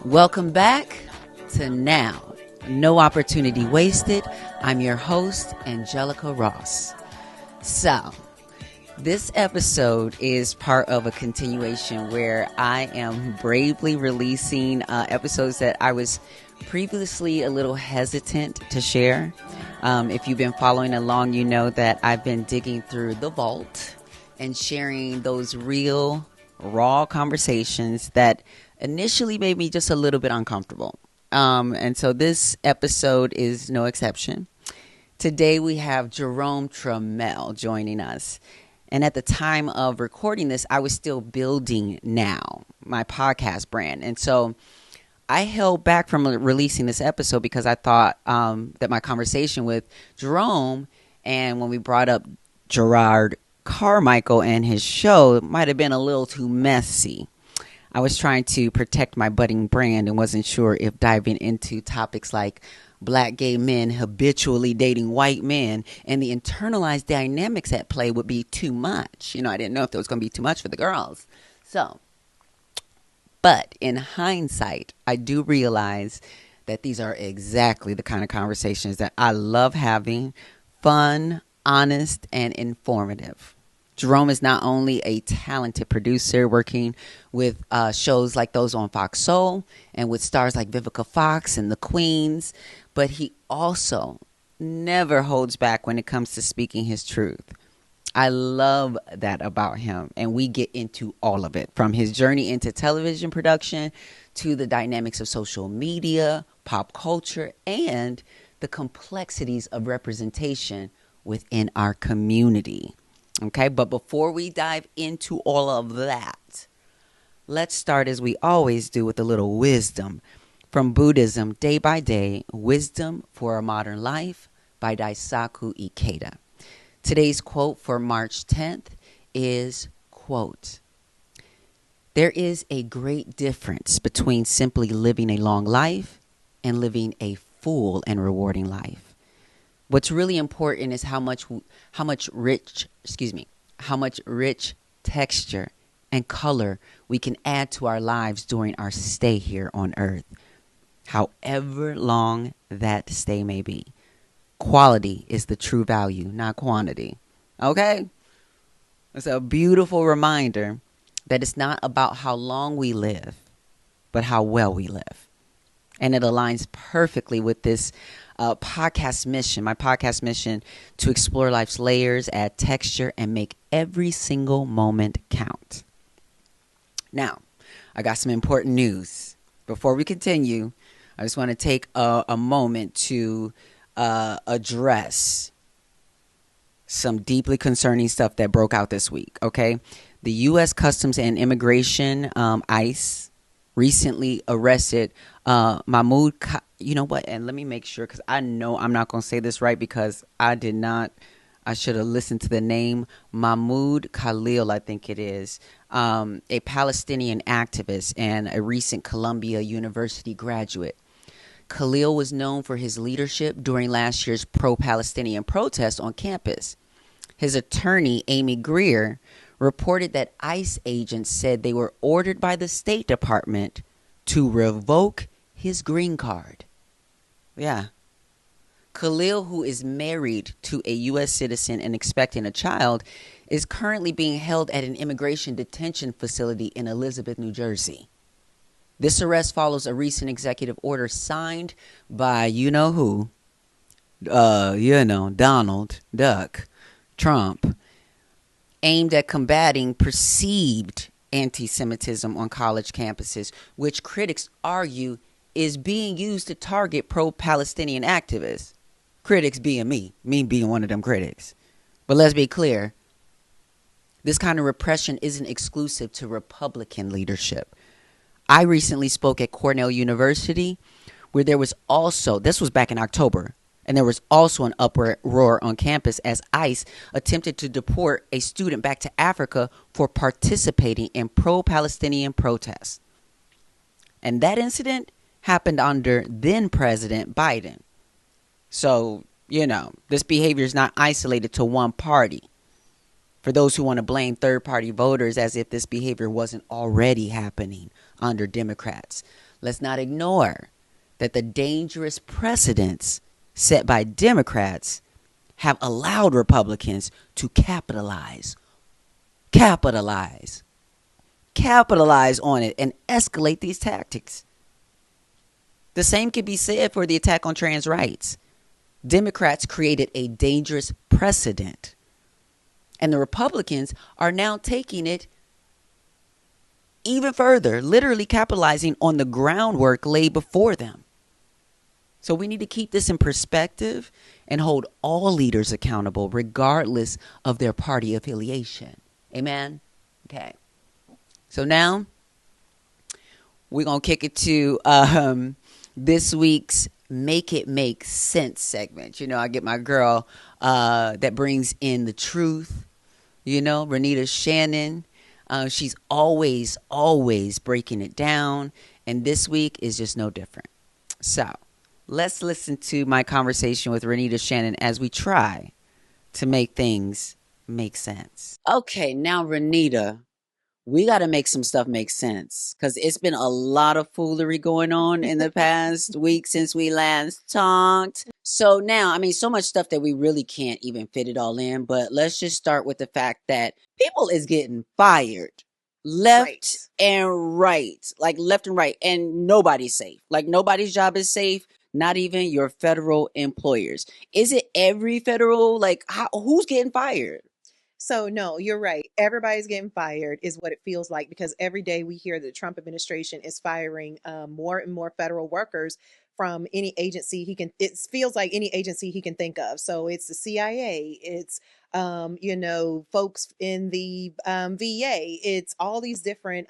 Welcome back to Now, No Opportunity Wasted. I'm your host, Angelica Ross. So, this episode is part of a continuation where I am bravely releasing episodes that I was previously a little hesitant to share. If you've been following along, you know that I've been digging through the vault and sharing those real, raw conversations that initially made me just a little bit uncomfortable. And so this episode is no exception. Today we have Jerome Trammell joining us. And at the time of recording this, I was still building Now, my podcast brand. And so I held back from releasing this episode because I thought that my conversation with Jerome and when we brought up Gerard Carmichael and his show might have been a little too messy. I was trying to protect my budding brand and wasn't sure if diving into topics like black gay men habitually dating white men and the internalized dynamics at play would be too much. I didn't know if it was going to be too much for the girls. But in hindsight, I do realize that these are exactly the kind of conversations that I love having, fun, honest, and informative. Jerome is not only a talented producer working with shows like those on Fox Soul and with stars like Vivica Fox and the Queens, but he also never holds back when it comes to speaking his truth. I love that about him, and we get into all of it, from his journey into television production to the dynamics of social media, pop culture, and the complexities of representation within our community. Okay, but before we dive into all of that, let's start as we always do with a little wisdom from Buddhism Day by Day, Wisdom for a Modern Life by Daisaku Ikeda. Today's quote for March 10th is, quote, "There is a great difference between simply living a long life and living a full and rewarding life. What's really important is how much rich texture and color we can add to our lives during our stay here on earth, however long that stay may be. Quality is the true value, not quantity." Okay? It's a beautiful reminder that it's not about how long we live, but how well we live. And it aligns perfectly with this podcast mission, my podcast mission to explore life's layers, add texture, and make every single moment count. Now, I got some important news. Before we continue, I just want to take a moment to address some deeply concerning stuff that broke out this week, okay? The U.S. Customs and Immigration, ICE, recently arrested Mmud Khalil. You know what? And let me make sure, because I know I'm not going to say this right because I should have listened to the name. Mmud Khalil, I think it is, a Palestinian activist and a recent Columbia University graduate. Khalil was known for his leadership during last year's pro-Palestinian protests on campus. His attorney, Amy Greer, reported that ICE agents said they were ordered by the State Department to revoke his green card. Yeah. Khalil, who is married to a U.S. citizen and expecting a child, is currently being held at an immigration detention facility in Elizabeth, New Jersey. This arrest follows a recent executive order signed by you-know-who, Donald Duck Trump, aimed at combating perceived anti-Semitism on college campuses, which critics argue is being used to target pro-Palestinian activists. Critics being me being one of them critics. But let's be clear, this kind of repression isn't exclusive to Republican leadership. I recently spoke at Cornell University, where there was also, this was back in October, and there was also an uproar on campus as ICE attempted to deport a student back to Africa for participating in pro-Palestinian protests. And that incident happened under then President Biden. So, this behavior is not isolated to one party. For those who want to blame third party voters as if this behavior wasn't already happening under Democrats, let's not ignore that the dangerous precedents set by Democrats have allowed Republicans to capitalize on it and escalate these tactics. The same can be said for the attack on trans rights. Democrats created a dangerous precedent, and the Republicans are now taking it even further, literally capitalizing on the groundwork laid before them. So we need to keep this in perspective and hold all leaders accountable, regardless of their party affiliation. Amen? Okay. So now we're going to kick it to this week's Make It Make Sense segment. I get my girl that brings in the truth, Ranita Shannon. She's always breaking it down. And this week is just no different. So let's listen to my conversation with Ranita Shannon as we try to make things make sense. Okay, now Ranita, we got to make some stuff make sense because it's been a lot of foolery going on in the past week since we last talked. So now, so much stuff that we really can't even fit it all in. But let's just start with the fact that people is getting fired left and right, like left and right. And nobody's safe. Like nobody's job is safe. Not even your federal employers. Is it every federal? Like who's getting fired? So no, you're right. Everybody's getting fired is what it feels like because every day we hear the Trump administration is firing more and more federal workers from any agency he can. It feels like any agency he can think of. So it's the CIA, it's folks in the VA, it's all these different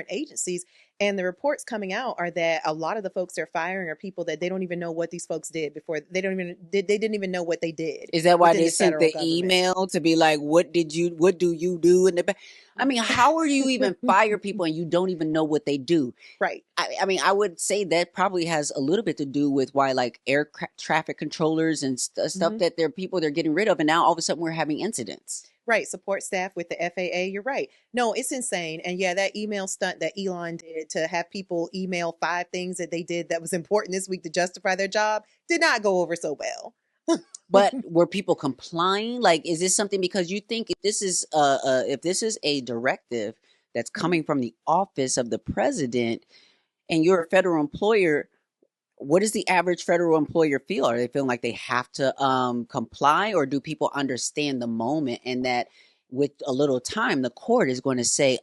agencies. And the reports coming out are that a lot of the folks they're firing are people that they don't even know what these folks did before. They didn't even know what they did. Is that why they sent the email to be like, what do you do in the back? How are you even fire people and you don't even know what they do? Right. I would say that probably has a little bit to do with why like air traffic controllers and stuff that they're getting rid of. And now all of a sudden we're having incidents. Right. Support staff with the FAA. You're right. No, it's insane. And yeah, that email stunt that Elon did to have people email 5 things that they did that was important this week to justify their job did not go over so well. But were people complying? Like, is this something because you think if this is a directive that's coming from the office of the president and you're a federal employer, what does the average federal employer feel? Are they feeling like they have to comply, or do people understand the moment and that with a little time, the court is going to say,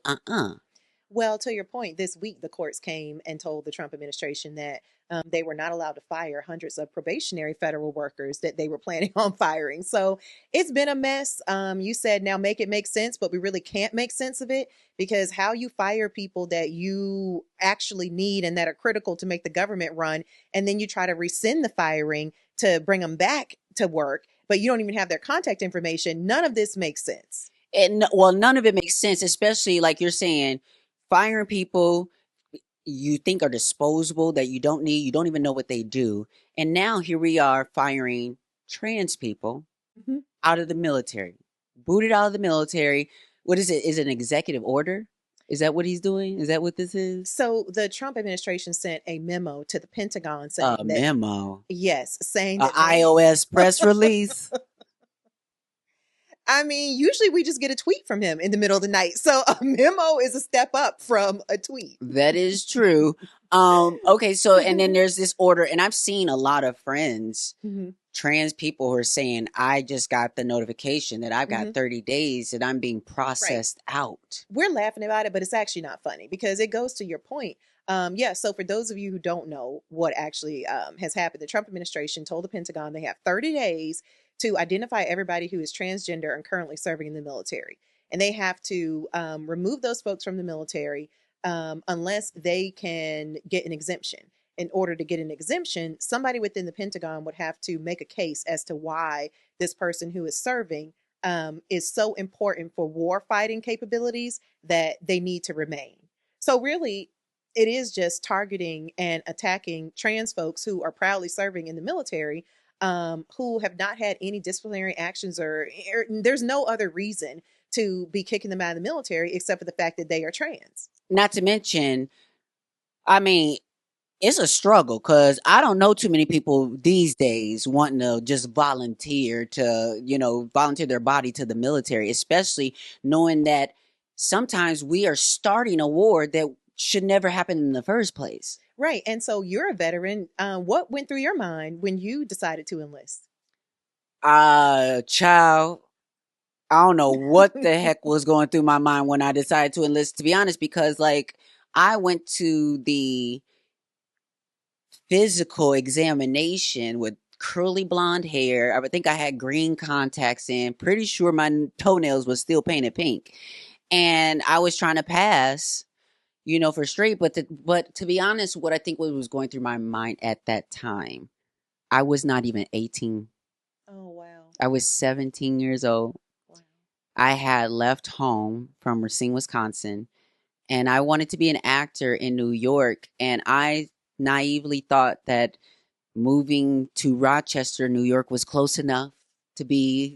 Well, to your point, this week the courts came and told the Trump administration that they were not allowed to fire hundreds of probationary federal workers that they were planning on firing. So it's been a mess. You said now make it make sense, but we really can't make sense of it because how you fire people that you actually need and that are critical to make the government run, and then you try to rescind the firing to bring them back to work, but you don't even have their contact information. None of this makes sense. And well, none of it makes sense, especially like you're saying, firing people you think are disposable that you don't need, you don't even know what they do. And now here we are firing trans people out of the military, booted out of the military. What is it? Is it an executive order? Is that what he's doing? Is that what this is? So the Trump administration sent a memo to the Pentagon saying a memo. Yes, saying an iOS press release. Usually we just get a tweet from him in the middle of the night. So a memo is a step up from a tweet. That is true. Okay, so and then there's this order, and I've seen a lot of friends, trans people who are saying, I just got the notification that I've got 30 days and I'm being processed out. We're laughing about it, but it's actually not funny because it goes to your point. So for those of you who don't know what actually has happened, the Trump administration told the Pentagon they have 30 days to identify everybody who is transgender and currently serving in the military. And they have to remove those folks from the military unless they can get an exemption. In order to get an exemption, somebody within the Pentagon would have to make a case as to why this person who is serving is so important for war fighting capabilities that they need to remain. So really, it is just targeting and attacking trans folks who are proudly serving in the military, who have not had any disciplinary actions, or there's no other reason to be kicking them out of the military except for the fact that they are trans. Not to mention, I mean, it's a struggle because I don't know too many people these days wanting to just volunteer to, volunteer their body to the military, especially knowing that sometimes we are starting a war that should never happen in the first place. Right. And so you're a veteran. What went through your mind when you decided to enlist? Child, I don't know what the heck was going through my mind when I decided to enlist, to be honest, because like I went to the physical examination with curly blonde hair. I would think I had green contacts in. Pretty sure my toenails was still painted pink. And I was trying to pass, for straight. But to be honest, what I think what was going through my mind at that time, I was not even 18. Oh, wow. I was 17 years old. Wow. I had left home from Racine, Wisconsin, and I wanted to be an actor in New York. And I naively thought that moving to Rochester, New York was close enough to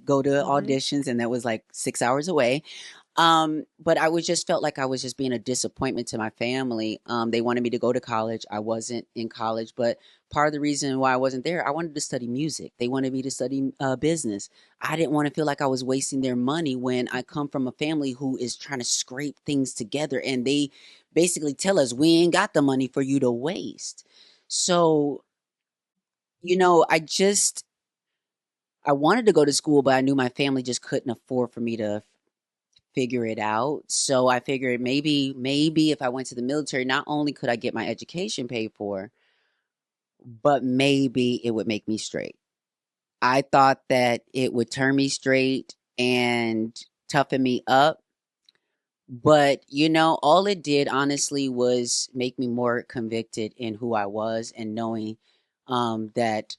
go to auditions, and that was like 6 hours away. But I was just felt like I was just being a disappointment to my family. They wanted me to go to college. I wasn't in college, but part of the reason why I wasn't there, I wanted to study music. They wanted me to study business. I didn't want to feel like I was wasting their money when I come from a family who is trying to scrape things together, and they basically tell us we ain't got the money for you to waste. So, I wanted to go to school, but I knew my family just couldn't afford for me to figure it out. So I figured maybe if I went to the military, not only could I get my education paid for, but maybe it would make me straight. I thought that it would turn me straight and toughen me up. But, all it did honestly was make me more convicted in who I was and knowing that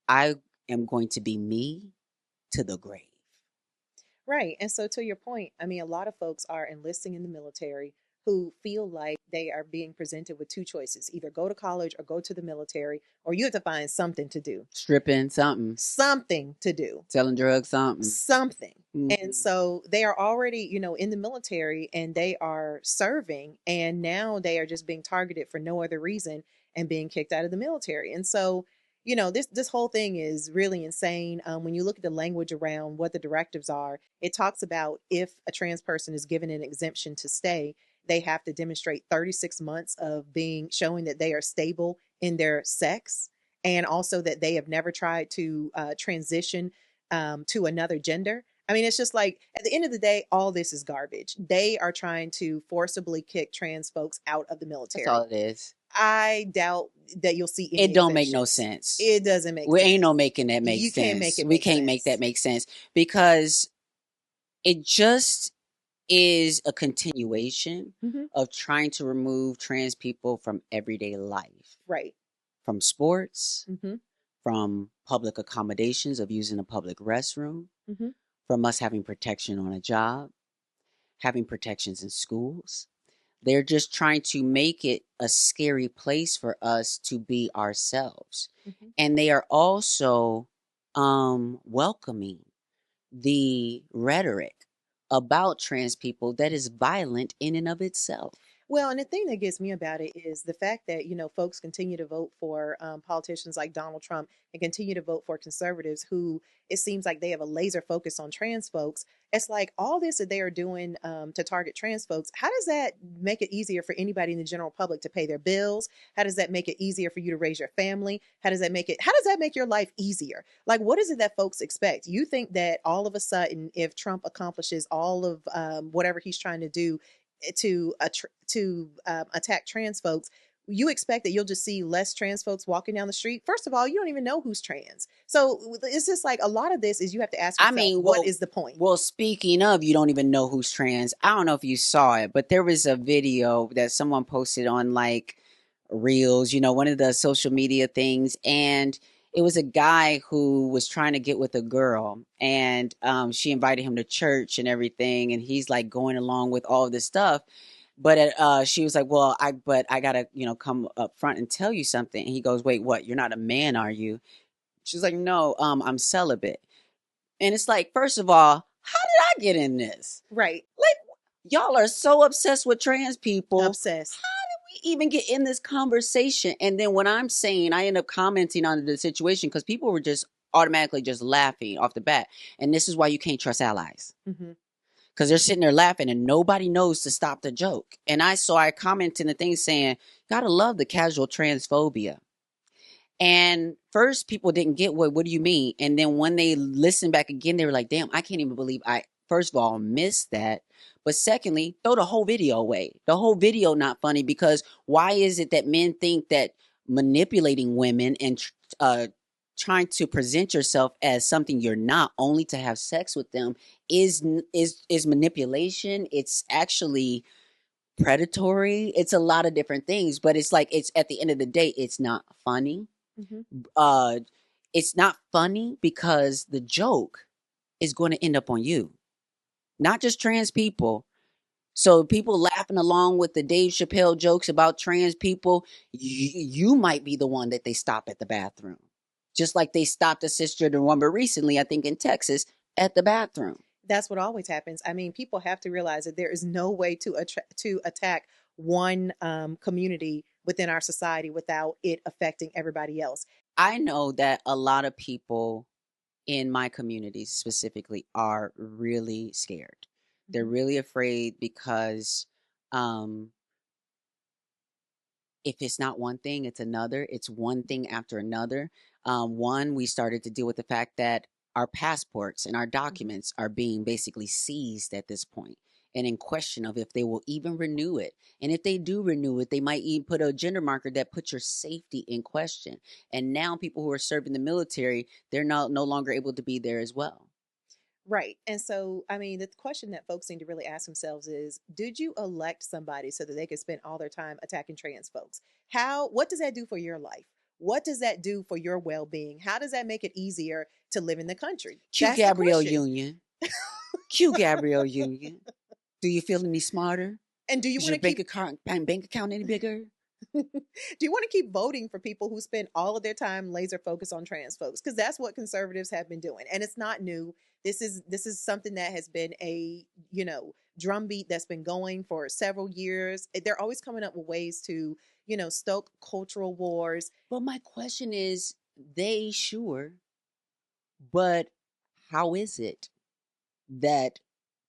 I am going to be me to the grave. Right. And so, to your point, I mean, a lot of folks are enlisting in the military who feel like they are being presented with two choices: either go to college or go to the military, or you have to find something to do. Stripping, Something to do. selling drugs, Something. Mm-hmm. And so they are already, in the military, and they are serving, and now they are just being targeted for no other reason and being kicked out of the military. And so, this whole thing is really insane. When you look at the language around what the directives are, it talks about if a trans person is given an exemption to stay, they have to demonstrate 36 months of being showing that they are stable in their sex, and also that they have never tried to transition to another gender. I mean, it's just like at the end of the day, all this is garbage. They are trying to forcibly kick trans folks out of the military. That's all it is. I doubt that you'll see any It don't make no exemptions. sense. It doesn't make We sense. ain't no making that make You sense. can't make it We make can't make sense. that make sense because it just is a continuation Mm-hmm. of trying to remove trans people from everyday life, Right. from sports, Mm-hmm. from public accommodations of using a public restroom, Mm-hmm. from us having protection on a job, having protections in schools. They're just trying to make it a scary place for us to be ourselves. Mm-hmm. And they are also welcoming the rhetoric about trans people that is violent in and of itself. Well, and the thing that gets me about it is the fact that, folks continue to vote for politicians like Donald Trump and continue to vote for conservatives who it seems like they have a laser focus on trans folks. It's like all this that they are doing to target trans folks. How does that make it easier for anybody in the general public to pay their bills? How does that make it easier for you to raise your family? How does that make your life easier? Like, what is it that folks expect? You think that all of a sudden, if Trump accomplishes all of whatever he's trying to do, to attack trans folks, you expect that you'll just see less trans folks walking down the street? First of all, you don't even know who's trans. So it's just like a lot of this is you have to ask yourself, what is the point? Well, speaking of, you don't even know who's trans. I don't know if you saw it, but there was a video that someone posted on like Reels, one of the social media things. And it was a guy who was trying to get with a girl, and she invited him to church and everything. And he's like going along with all this stuff. But she was like, well, I gotta, come up front and tell you something. And he goes, wait, what? You're not a man, are you? She's like, no, I'm celibate. And it's like, first of all, how did I get in this? Right. Like, y'all are so obsessed with trans people. Obsessed. We even get in this conversation? And then when I'm saying, I end up commenting on the situation because people were just automatically just laughing off the bat. And this is why you can't trust allies. Mm-hmm. Because they're sitting there laughing and nobody knows to stop the joke. And I commented in the thing saying, gotta love the casual transphobia. And first people didn't get what do you mean? And then when they listened back again, they were like, damn, I can't even believe I first of all missed that. But secondly, throw the whole video away. The whole video not funny because why is it that men think that manipulating women and trying to present yourself as something you're not, only to have sex with them, is manipulation? It's actually predatory. It's a lot of different things, but it's like it's at the end of the day, it's not funny. Mm-hmm. It's not funny because the joke is going to end up on you, not just trans people. So people laughing along with the Dave Chappelle jokes about trans people, you might be the one that they stop at the bathroom. Just like they stopped a cisgender woman recently, I think in Texas, at the bathroom. That's what always happens. I mean, people have to realize that there is no way to attack one community within our society without it affecting everybody else. I know that a lot of people in my community specifically are really scared. They're really afraid because if it's not one thing, it's another. It's one thing after another. One, we started to deal with the fact that our passports and our documents are being basically seized at this point, and in question of if they will even renew it. And if they do renew it, they might even put a gender marker that puts your safety in question. And now people who are serving the military, they're no longer able to be there as well. Right. And so, I mean, the question that folks need to really ask themselves is, did you elect somebody so that they could spend all their time attacking trans folks? What does that do for your life? What does that do for your well-being? How does that make it easier to live in the country? Q Gabrielle Union. Q Gabrielle Union. Do you feel any smarter? And do you want to keep bank account any bigger? Do you want to keep voting for people who spend all of their time laser focused on trans folks? Because that's what conservatives have been doing, and it's not new. This is something that has been a drumbeat that's been going for several years. They're always coming up with ways to stoke cultural wars. But my question is, but how is it that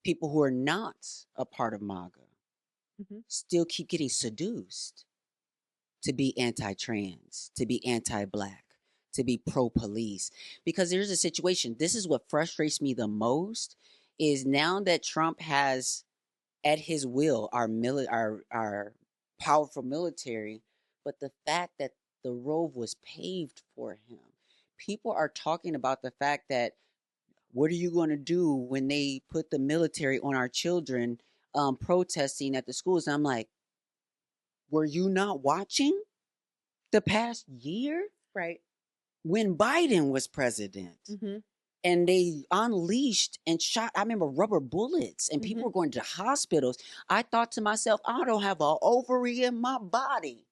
people who are not a part of MAGA still keep getting seduced to be anti-trans, to be anti-black, to be pro-police? Because there's a situation. This is what frustrates me the most, is now that Trump has at his will our powerful military, but the fact that the road was paved for him. People are talking about the fact that, what are you going to do when they put the military on our children protesting at the schools? And I'm like, were you not watching the past year? Right. When Biden was president and they unleashed and shot, I remember, rubber bullets and people were going to hospitals. I thought to myself, I don't have an ovary in my body.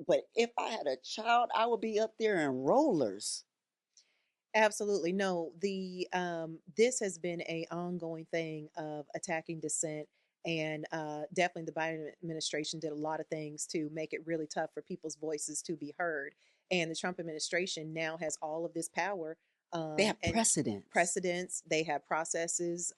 But if I had a child, I would be up there in rollers. Absolutely. No, this has been a ongoing thing of attacking dissent, and definitely the Biden administration did a lot of things to make it really tough for people's voices to be heard. And the Trump administration now has all of this power. They have precedents. They have processes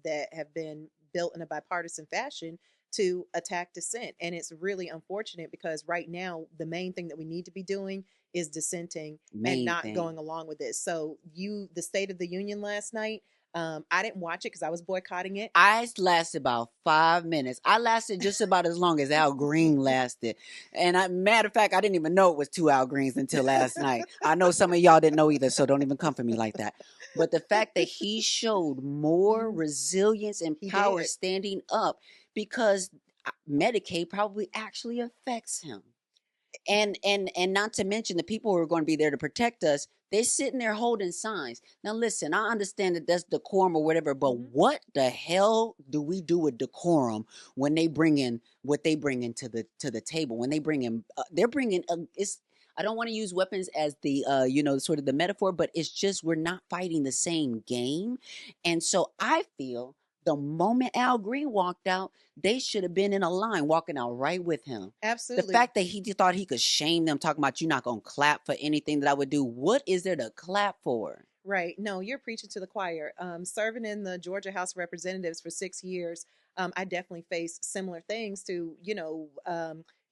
that have been built in a bipartisan fashion to attack dissent. And it's really unfortunate because right now, the main thing that we need to be doing is dissenting and not going along with this. So the State of the Union last night, I didn't watch it because I was boycotting it. I lasted about 5 minutes. I lasted just about as long as Al Green lasted. And matter of fact, I didn't even know it was 2 Al Greens until last night. I know some of y'all didn't know either, so don't even come for me like that. But the fact that he showed more resilience and power standing up, because Medicaid probably actually affects him. And not to mention the people who are going to be there to protect us, they're sitting there holding signs. Now listen, I understand that that's decorum or whatever, but what the hell do we do with decorum when they bring in what they bring into the table? When they bring in they're bringing it's, I don't want to use weapons as the sort of the metaphor, but it's just we're not fighting the same game. And so I feel the moment Al Green walked out, they should have been in a line walking out right with him. Absolutely. The fact that he thought he could shame them, talking about, you're not going to clap for anything that I would do. What is there to clap for? Right. No, you're preaching to the choir. Serving in the Georgia House of Representatives for 6 years, I definitely faced similar things to,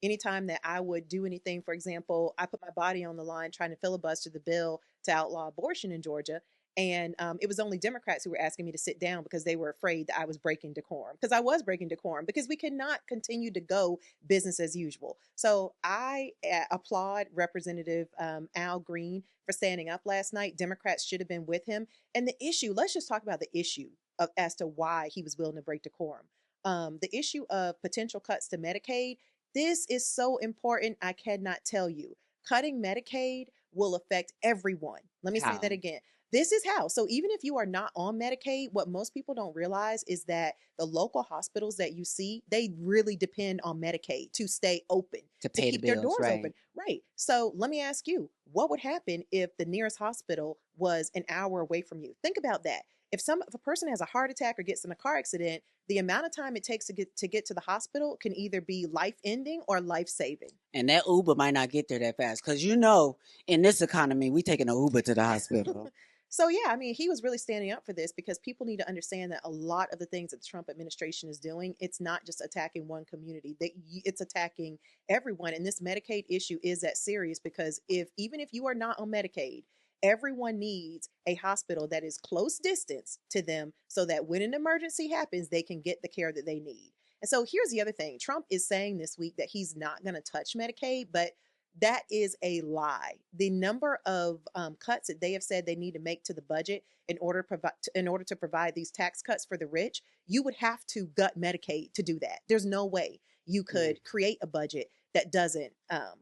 anytime that I would do anything. For example, I put my body on the line trying to filibuster the bill to outlaw abortion in Georgia. And it was only Democrats who were asking me to sit down because they were afraid that I was breaking decorum. Because I was breaking decorum, because we cannot continue to go business as usual. So I applaud Representative Al Green for standing up last night. Democrats should have been with him. And the issue, let's just talk about the issue as to why he was willing to break decorum. The issue of potential cuts to Medicaid. This is so important. I cannot tell you. Cutting Medicaid will affect everyone. Let me say that again. This is how. So even if you are not on Medicaid, what most people don't realize is that the local hospitals that you see, they really depend on Medicaid to stay open, to pay keep the their bills, doors right? open. Right. So let me ask you, what would happen if the nearest hospital was an hour away from you? Think about that. If a person has a heart attack or gets in a car accident, the amount of time it takes to get to the hospital can either be life ending or life saving. And that Uber might not get there that fast, because in this economy, we taking an Uber to the hospital. So yeah, I mean, he was really standing up for this because people need to understand that a lot of the things that the Trump administration is doing, it's not just attacking one community. It's attacking everyone. And this Medicaid issue is that serious because even if you are not on Medicaid, everyone needs a hospital that is close distance to them so that when an emergency happens, they can get the care that they need. And so here's the other thing. Trump is saying this week that he's not going to touch Medicaid, but that is a lie. The number of cuts that they have said they need to make to the budget in order to provide these tax cuts for the rich, you would have to gut Medicaid to do that. There's no way you could create a budget that doesn't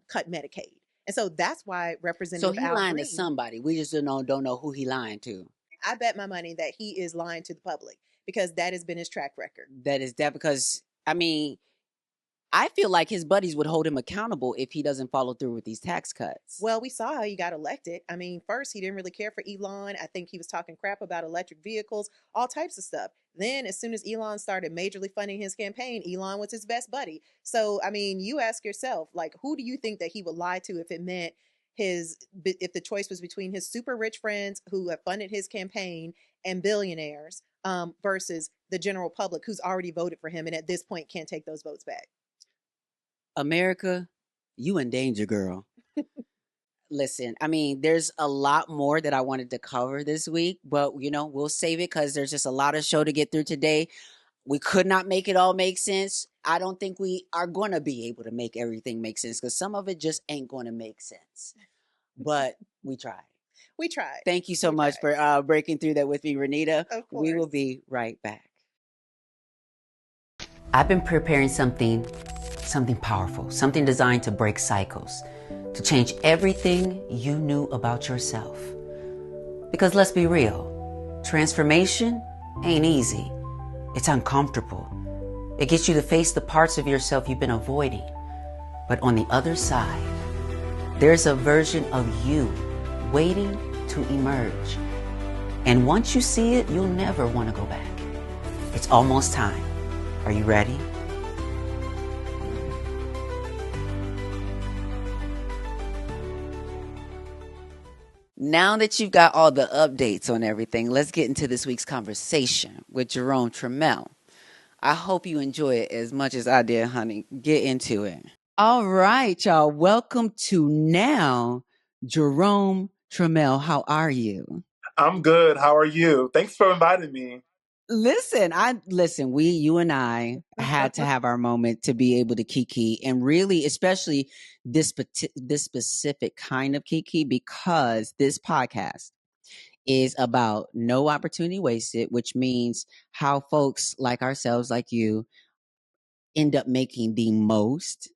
cut Medicaid. And so that's why Representative So he Al lying Green, to somebody. We just don't know who he lying to. I bet my money that he is lying to the public because that has been his track record. That is that because I feel like his buddies would hold him accountable if he doesn't follow through with these tax cuts. Well, we saw how he got elected. I mean, first, he didn't really care for Elon. I think he was talking crap about electric vehicles, all types of stuff. Then, as soon as Elon started majorly funding his campaign, Elon was his best buddy. So, I mean, you ask yourself, like, who do you think that he would lie to if it meant if the choice was between his super rich friends who have funded his campaign and billionaires versus the general public who's already voted for him and at this point can't take those votes back? America, you in danger, girl. Listen, there's a lot more that I wanted to cover this week, but we'll save it because there's just a lot of show to get through today. We could not make it all make sense. I don't think we are going to be able to make everything make sense because some of it just ain't going to make sense. But we tried. We tried. Thank you so much for breaking through that with me, Ranita. Of course. We will be right back. I've been preparing something powerful, something designed to break cycles, to change everything you knew about yourself. Because let's be real, transformation ain't easy. It's uncomfortable. It gets you to face the parts of yourself you've been avoiding. But on the other side, there's a version of you waiting to emerge. And once you see it, you'll never want to go back. It's almost time. Are you ready? Now that you've got all the updates on everything, let's get into this week's conversation with Jerome Trammell. I hope you enjoy it as much as I did, honey. Get into it. All right, y'all. Welcome to now, Jerome Trammell. How are you? I'm good. How are you? Thanks for inviting me. Listen, you and I had to have our moment to be able to kiki, and really, especially this specific kind of kiki, because this podcast is about no opportunity wasted, which means how folks like ourselves, like you, end up making the most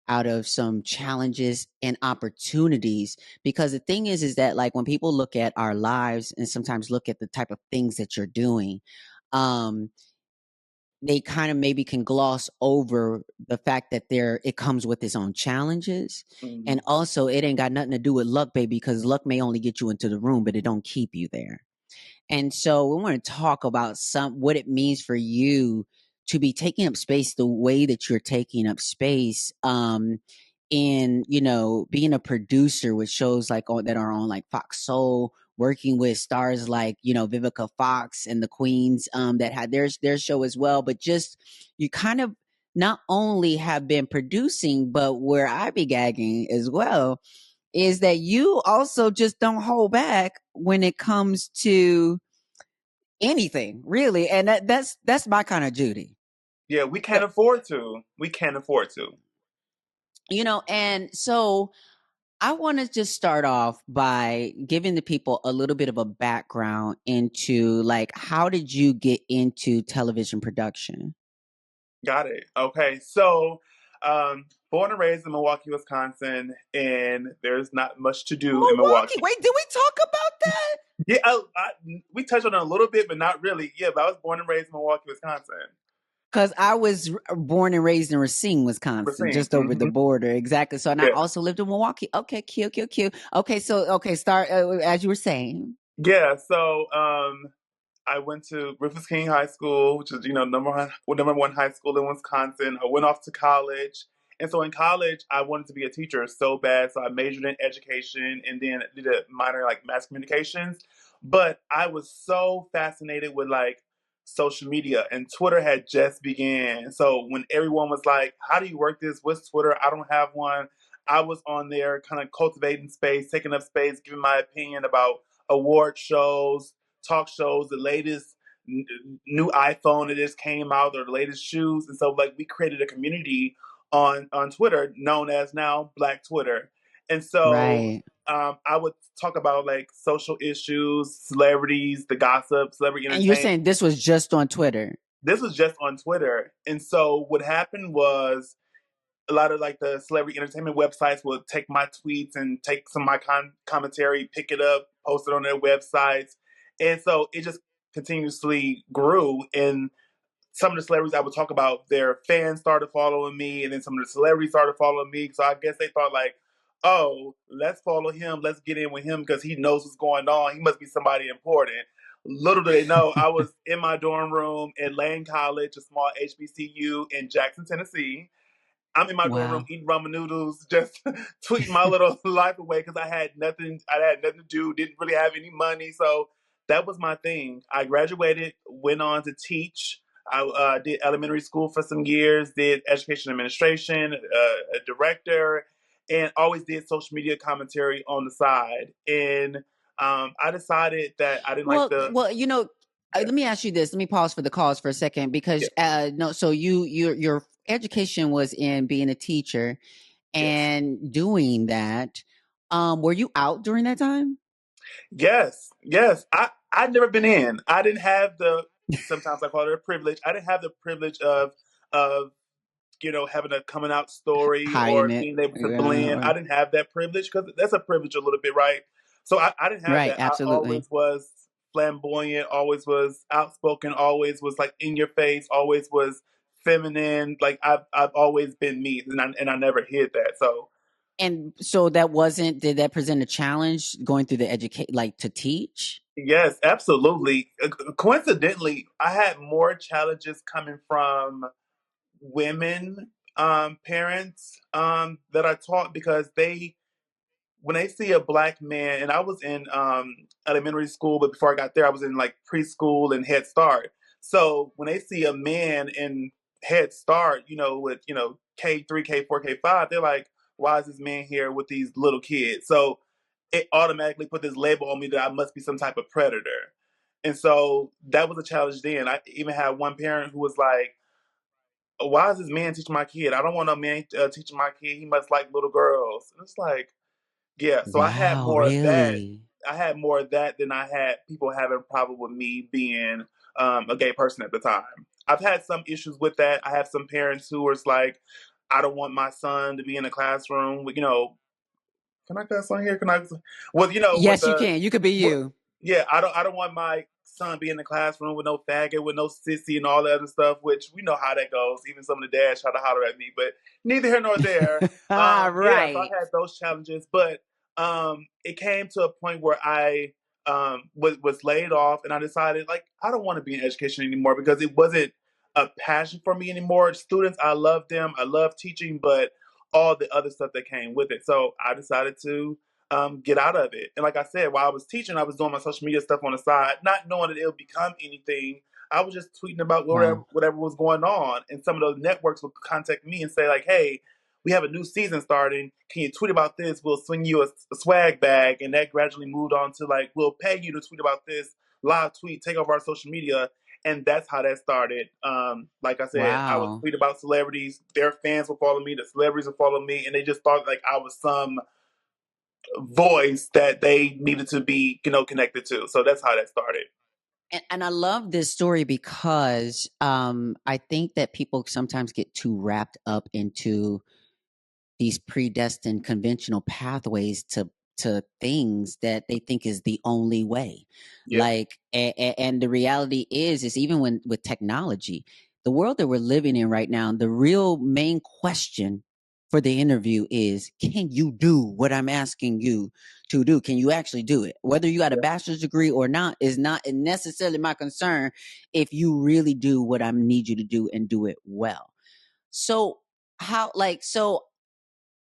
out of some challenges and opportunities. Because the thing is that like when people look at our lives and sometimes look at the type of things that you're doing, um, they kind of maybe can gloss over the fact that it comes with its own challenges. Mm-hmm. And also it ain't got nothing to do with luck, baby, because luck may only get you into the room, but it don't keep you there. And so we want to talk about what it means for you to be taking up space the way that you're taking up space, in, being a producer with shows like that are on like Fox Soul, working with stars like, Vivica Fox and the Queens, that had their show as well. But just, you kind of not only have been producing, but where I be gagging as well is that you also just don't hold back when it comes to anything really. And that's my kind of Judy. Yeah, we can't afford to. We can't afford to. And so I want to just start off by giving the people a little bit of a background into like, how did you get into television production? Got it. Okay. So, born and raised in Milwaukee, Wisconsin, and there's not much to do in Milwaukee. Milwaukee. Wait, did we talk about that? Yeah, we touched on it a little bit, but not really. Yeah, but I was born and raised in Milwaukee, Wisconsin. Because I was born and raised in Racine, Wisconsin, Racine. just over the border. Exactly. So, and I Yeah. also lived in Milwaukee. Okay, cute, cute, cute. Okay, so, start as you were saying. Yeah. So, I went to Rufus King High School, which is number one high school in Wisconsin. I went off to college, and so in college I wanted to be a teacher so bad, so I majored in education and then did a minor in, like, mass communications. But I was so fascinated with like social media, and Twitter had just began. So when everyone was like, "How do you work this? What's Twitter? I don't have one." I was on there, kind of cultivating space, taking up space, giving my opinion about award shows, talk shows, the latest new iPhone that just came out, or the latest shoes. And so like we created a community on Twitter known as now Black Twitter. And so Right. I would talk about like social issues, celebrities, the gossip, celebrity And you're entertainment. saying this was just on Twitter? This was just on Twitter. And so what happened was a lot of like the celebrity entertainment websites would take my tweets and take some of my commentary, pick it up, post it on their websites. And so it just continuously grew. And some of the celebrities I would talk about, their fans started following me, and then some of the celebrities started following me. So I guess they thought like, oh, let's follow him, let's get in with him because he knows what's going on. He must be somebody important. Little do they know, I was in my dorm room at Lane College, a small HBCU in Jackson, Tennessee. I'm in my dorm room Wow. eating ramen noodles, just tweeting my little life away because I had nothing. I had nothing to do. Didn't really have any money, so that was my thing. I graduated, went on to teach. I did elementary school for some years. Did education administration, a director, and always did social media commentary on the side. And I decided that I didn't like the. Well, Yeah, let me ask you this. Let me pause for the cause for a second yeah, because no, so your education was in being a teacher yes. and doing that. Were you out during that time? Yes, yes. I'd never been in. I didn't have the. Sometimes I call it a privilege. I didn't have the privilege of having a coming out story Hiding or it. being able to Yeah, blend. I didn't have that privilege because that's a privilege a little bit, right? So I didn't have right, that. I absolutely. always was flamboyant. Always was outspoken. Always was like in your face. Always was feminine. Like I've always been me, and I never hid that. So And so did that present a challenge going through the educate, like to teach? yes, absolutely. Coincidentally, I had more challenges coming from women parents that I taught because when they see a black man, and I was in elementary school, but before I got there, I was in like preschool and Head Start. So when they see a man in Head Start, with K3, K4, K5, they're like, "Why is this man here with these little kids?" So it automatically put this label on me that I must be some type of predator. And so that was a challenge then. I even had one parent who was like, "Why is this man teaching my kid? I don't want a man teaching my kid. He must like little girls." And it's like, yeah, so I had Wow, more of that. really? I had more of that than I had people having a problem with me being a gay person at the time. I've had some issues with that. I have some parents who was like, I don't want my son to be in a classroom with, can I cuss on here? Can I? Well, with Yes, you can. You could be you. yeah, I don't want my son be in the classroom with no faggot, with no sissy, and all that other stuff. Which we know how that goes. Even some of the dads try to holler at me, but neither here nor there. Yeah, so I Right. had those challenges, but it came to a point where I was laid off, and I decided like I don't want to be in education anymore because it wasn't a passion for me anymore. Students, I love them, I love teaching, but all the other stuff that came with it. So I decided to get out of it. And like I said, while I was teaching, I was doing my social media stuff on the side, not knowing that it would become anything. I was just tweeting about Wow. whatever was going on. And some of those networks would contact me and say, like, hey, we have a new season starting. Can you tweet about this? We'll swing you a swag bag. And that gradually moved on to like, we'll pay you to tweet about this, live tweet, take over our social media. And that's how that started. Like I said, I would Wow. tweet about celebrities. Their fans would follow me. The celebrities would follow me. And they just thought like I was some voice that they needed to be, connected to. So that's how that started. And I love this story because I think that people sometimes get too wrapped up into these predestined conventional pathways to things that they think is the only way. Yeah. Like and the reality is even when with technology, the world that we're living in right now, the real main question for the interview is, can you do what I'm asking you to do? Can you actually do it? Whether you got a bachelor's degree or not is not necessarily my concern if you really do what I need you to do and do it well. So how so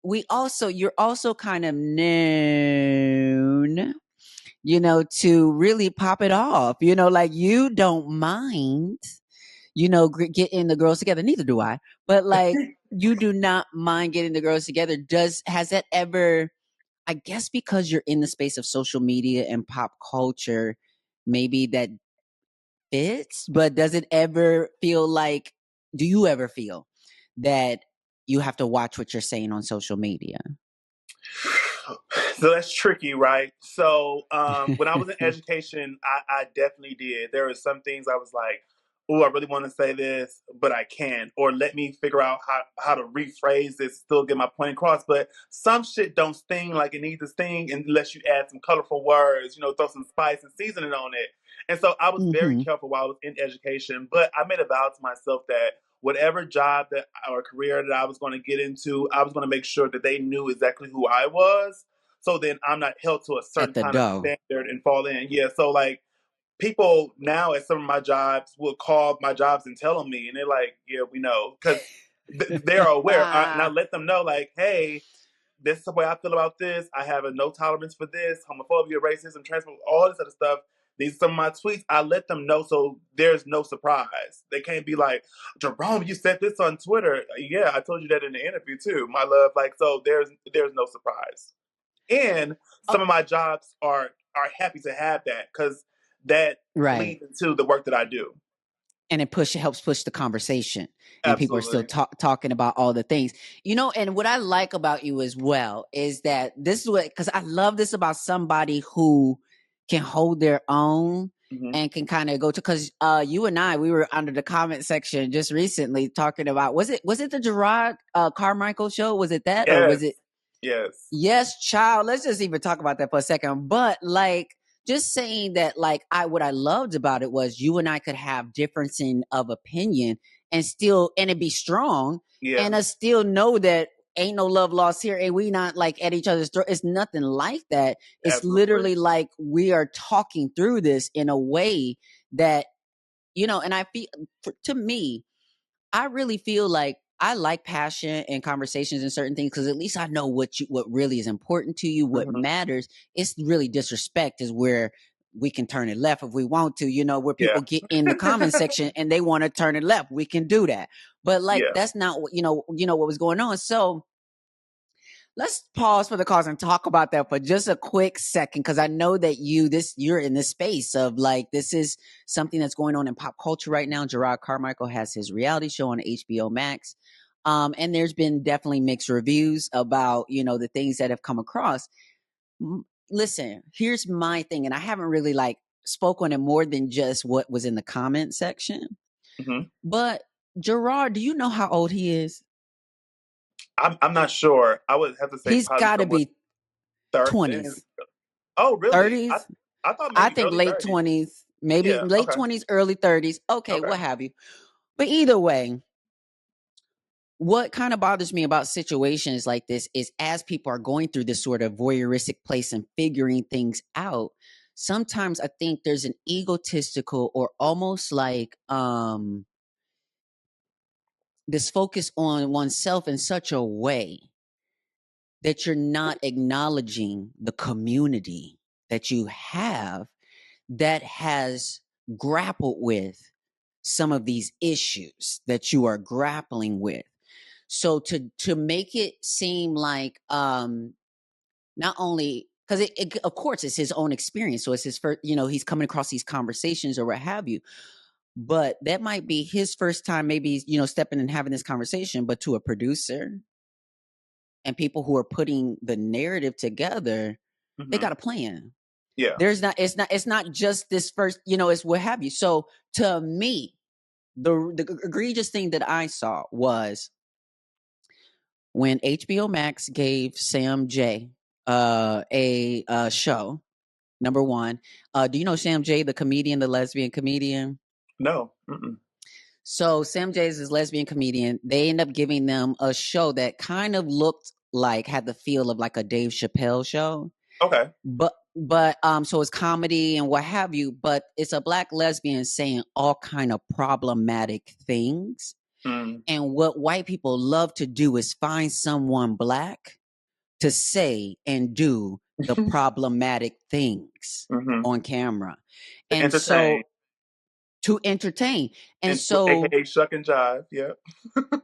you're also kind of known, to really pop it off, like you don't mind, getting the girls together. Neither do I, but like you do not mind getting the girls together. Has that ever, I guess because you're in the space of social media and pop culture, maybe that fits, but does it ever feel like, do you ever feel that you have to watch what you're saying on social media? So that's tricky, right? So when I was in education, I definitely did. There were some things I was like, oh, I really want to say this, but I can't. Or let me figure out how to rephrase this, still get my point across. But some shit don't sting like it needs to sting unless you add some colorful words, throw some spice and seasoning on it. And so I was very Mm-hmm. careful while I was in education, but I made a vow to myself that whatever job that or career that I was going to get into, I was going to make sure that they knew exactly who I was. So then I'm not held to a Set certain the kind of dough. standard and fall in. Yeah. So like people now at some of my jobs will call my jobs and tell me, and they're like, yeah, we know. Because they're aware. And I let them know, like, hey, this is the way I feel about this. I have a no tolerance for this, homophobia, racism, transphobia, all this other stuff. These are some of my tweets. I let them know so there's no surprise. They can't be like, Jerome, you said this on Twitter. Yeah, I told you that in the interview too, my love. Like, so there's no surprise. And Oh, some of my jobs are happy to have that because that right. leads into the work that I do. And it helps push the conversation, and people are still Absolutely. talking about all the things, and what I like about you as well is that this is what, because I love this about somebody who can hold their own Mm-hmm. and can kind of go to, because you and I, we were under the comment section just recently talking about, was it the Gerard Carmichael show? Was it that, or was Yes. it? Yes. Yes, child. Let's just even talk about that for a second. But like, just saying that, like, what I loved about it was you and I could have differencing of opinion and it be strong, Yeah. and us still know that ain't no love lost here, and we not like at each other's throat. It's nothing like that. It's Absolutely. literally like we are talking through this in a way that, and I feel, to me, I really feel like I like passion and conversations and certain things because at least I know what really is important to you, what Mm-hmm. matters. It's really disrespect is where we can turn it left if we want to, where Yeah. people get in the comment section and they want to turn it left. We can do that. But like Yeah. that's not what what was going on. So let's pause for the cause and talk about that for just a quick second, because I know that you're in this space of like, this is something that's going on in pop culture right now. Gerard Carmichael has his reality show on HBO Max. And there's been definitely mixed reviews about, the things that have come across. Listen, here's my thing, and I haven't really like spoke on it more than just what was in the comment section. Mm-hmm. But Gerard, do you know how old he is? I'm not sure. I would have to say He's probably got to somewhere be in 20s, his, oh, really? 30s. I thought I maybe think early late 30s. 20s, maybe Yeah. late Okay. 20s, early 30s. Okay, Okay. what have you. But either way, what kind of bothers me about situations like this is as people are going through this sort of voyeuristic place and figuring things out, sometimes I think there's an egotistical or almost like this focus on oneself in such a way that you're not acknowledging the community that you have that has grappled with some of these issues that you are grappling with. So to make it seem like not only because it of course it's his own experience, so it's his first, he's coming across these conversations or what have you, but that might be his first time maybe stepping and having this conversation, but to a producer and people who are putting the narrative together, they Hmm. got a plan. Yeah. It's not just this first, it's what have you. So to me, the egregious thing that I saw was when HBO Max gave Sam J a show. Number one, do you know Sam J, the comedian, the lesbian comedian? No. Mm-mm. So Sam J is this lesbian comedian. They end up giving them a show that kind of looked like had the feel of like a Dave Chappelle show. Okay. But so it's comedy and what have you, but it's a black lesbian saying all kind of problematic things. Mm. And what white people love to do is find someone black to say and do the problematic things Hmm. on camera. To And entertain, so to entertain. And and so AKA shuck and jive. Yeah.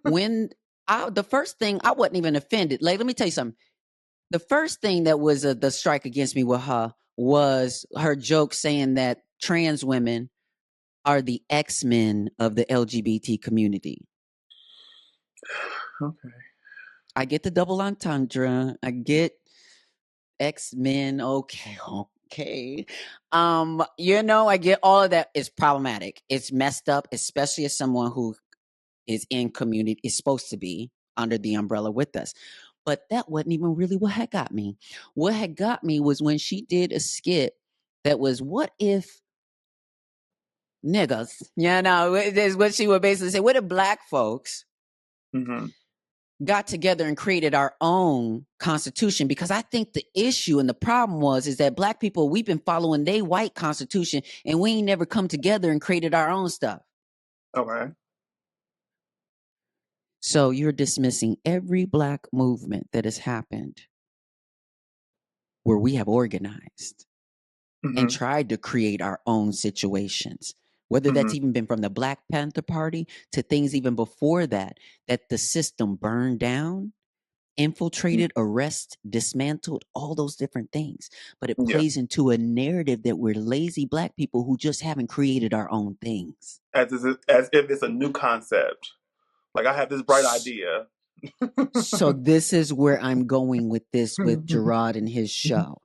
when the first thing, I wasn't even offended. Like, let me tell you something. The first thing that was the strike against me with her was her joke saying that trans women are the X-Men of the LGBT community. Okay. I get the double entendre. I get X-Men. Okay, okay. I get all of that. It's problematic. It's messed up, especially as someone who is in community, is supposed to be under the umbrella with us. But that wasn't even really what had got me. What had got me was when she did a skit that was, what if niggas, is what she would basically say. What if black folks Hmm. got together and created our own constitution? Because I think the issue and the problem is that black people, we've been following they white constitution and we ain't never come together and created our own stuff. Okay. So you're dismissing every black movement that has happened where we have organized and Hmm. tried to create our own situations, whether Hmm. that's even been from the Black Panther Party to things even before that, that the system burned down, infiltrated, arrested, dismantled, all those different things. But it Yeah. plays into a narrative that we're lazy black people who just haven't created our own things. As if it's a new concept. Like I have this bright idea. So this is where I'm going with this with Gerard and his show.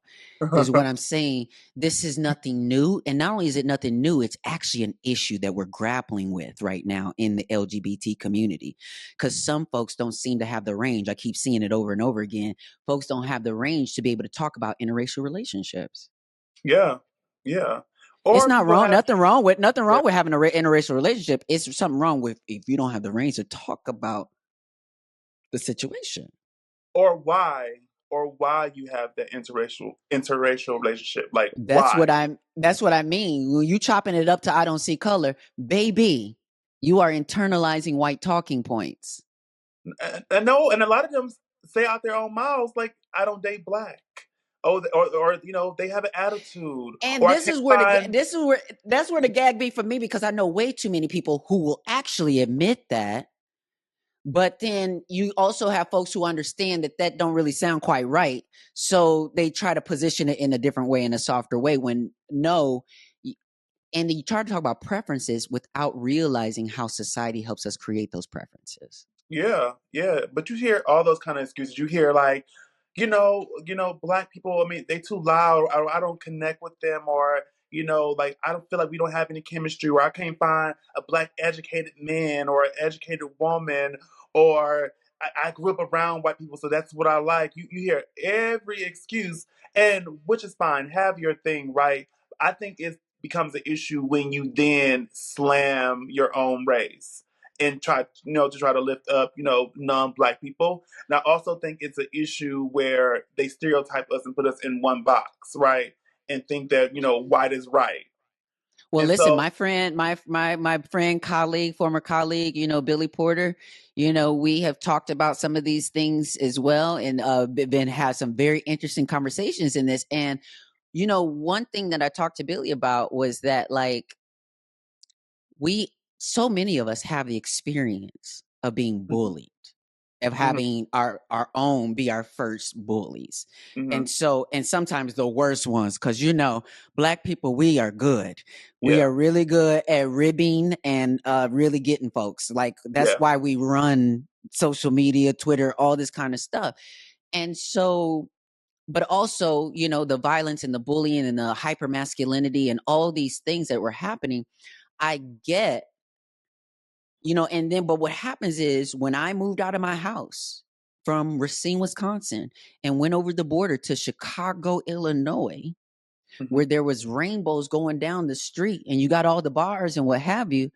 Is what I'm saying. This is nothing new. And not only is it nothing new, it's actually an issue that we're grappling with right now in the LGBT community. Because some folks don't seem to have the range. I keep seeing it over and over again. Folks don't have the range to be able to talk about interracial relationships. Yeah. Yeah. It's Or not people wrong. have, Nothing yeah. wrong with having an interracial relationship. It's something wrong with if you don't have the range to talk about the situation. or why or why you have that interracial relationship. Like That's why? what I mean. When you chopping it up to I don't see color, baby, you are internalizing white talking points. I know, and a lot of them say out their own mouths, like, I don't date black. Oh, or they have an attitude, And or I this can't is where find. that's where the gag be for me, because I know way too many people who will actually admit that. But then you also have folks who understand that that don't really sound quite right. So they try to position it in a different way, in a softer way, when no. And you try to talk about preferences without realizing how society helps us create those preferences. Yeah, yeah, but you hear all those kind of excuses. You hear like, black people. I mean, they too loud. I don't connect with them, or like I don't feel like we don't have any chemistry, or I can't find a black educated man or an educated woman, or I grew up around white people, so that's what I like. You hear every excuse, and which is fine. Have your thing, right? I think it becomes an issue when you then slam your own race and try, to try to lift up, non-black people. And I also think it's an issue where they stereotype us and put us in one box, right? And think that, white is right. Well, And listen, so, my friend, my friend, colleague, former colleague, Billy Porter, we have talked about some of these things as well, and been had some very interesting conversations in this. And one thing that I talked to Billy about was that, like, so many of us have the experience of being mhm, bullied, of mhm, having our own be our first bullies. mhm, And sometimes the worst ones, because black people, we are good. We yeah, are really good at ribbing and really getting folks. Like, that's yeah, why we run social media, Twitter, all this kind of stuff. And so, but also, the violence and the bullying and the hyper masculinity and all these things that were happening, I get, and then, but what happens is, when I moved out of my house from Racine, Wisconsin, and went over the border to Chicago, Illinois, mhm, where there was rainbows going down the street and you got all the bars and what have you,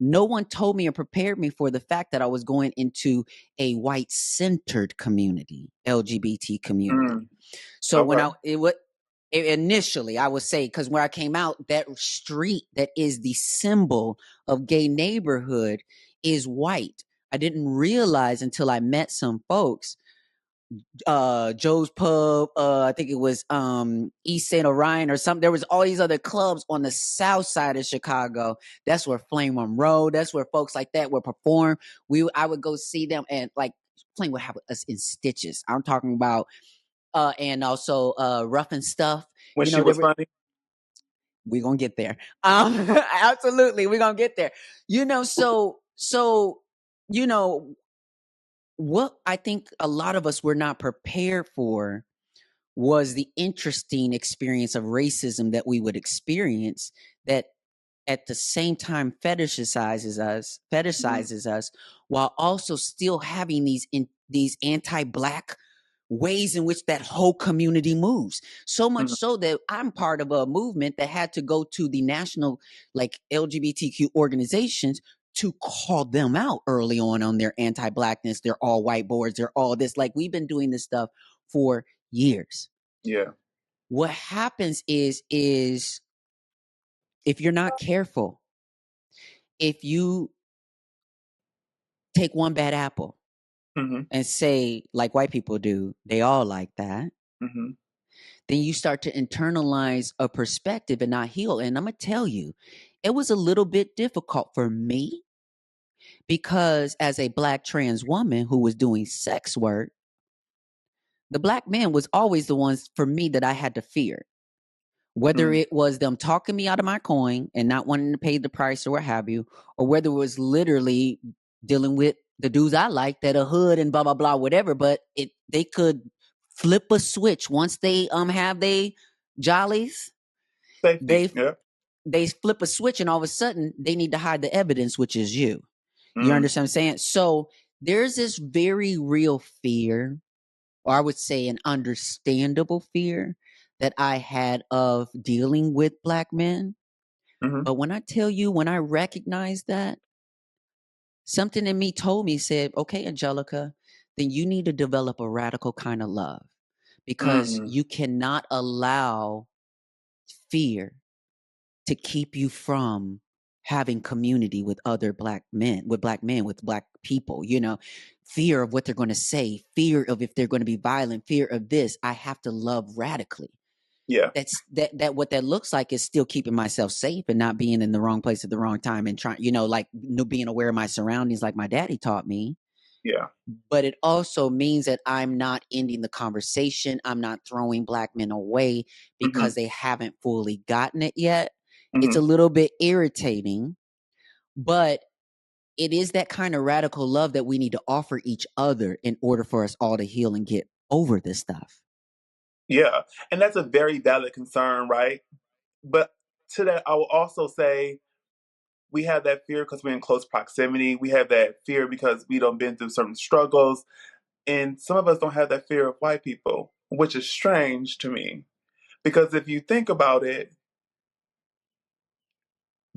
no one told me or prepared me for the fact that I was going into a white centered community, LGBT community. mm, So when okay, initially, I would say, because where I came out, that street that is the symbol of gay neighborhood is white. I didn't realize until I met some folks, Joe's Pub, I think it was East St. Orion or something. There was all these other clubs on the south side of Chicago. That's where Flame Monroe, that's where folks like that would perform. I would go see them, and like Flame would have us in stitches. I'm talking about and also Rough and Stuff. when she There was funny. we're gonna get there. Absolutely, we're gonna get there. So what I think a lot of us were not prepared for was the interesting experience of racism that we would experience, that at the same time Mhm, fetishizes us, while also still having these anti-black ways in which that whole community moves. So much mhm, so that I'm part of a movement that had to go to the national, like, LGBTQ organizations to call them out early on their anti-blackness, their all white boards, they're all this. Like, we've been doing this stuff for years. yeah, What happens is if you're not careful, if you take one bad apple mhm, and say, like white people do, they all like that, mhm, then you start to internalize a perspective and not heal. And I'm going to tell you, it was a little bit difficult for me, because as a black trans woman who was doing sex work, the black man was always the ones for me that I had to fear. Whether mm. it was them talking me out of my coin and not wanting to pay the price or what have you, or whether it was literally dealing with the dudes I like that are hood and blah blah blah whatever, but they could flip a switch once they have they jollies, Safety, they yeah, they flip a switch and all of a sudden they need to hide the evidence, which is you. You mm, understand what I'm saying? So there's this very real fear, or I would say an understandable fear, that I had of dealing with black men. mhm, But when I tell you, when I recognized that, something in me told me, said, okay, Angelica, then you need to develop a radical kind of love, because mm, you cannot allow fear to keep you from having community with other black men, with black people, fear of what they're going to say, fear of if they're going to be violent, fear of this. I have to love radically. yeah, That what that looks like is still keeping myself safe and not being in the wrong place at the wrong time, and trying, like, being aware of my surroundings, like my daddy taught me. yeah, But it also means that I'm not ending the conversation. I'm not throwing black men away mhm, because they haven't fully gotten it yet. It's a mhm, little bit irritating, but it is that kind of radical love that we need to offer each other in order for us all to heal and get over this stuff. yeah. And that's a very valid concern, right? But to that, I will also say we have that fear because we're in close proximity. We have that fear because we don't been through certain struggles. And some of us don't have that fear of white people, which is strange to me. Because if you think about it,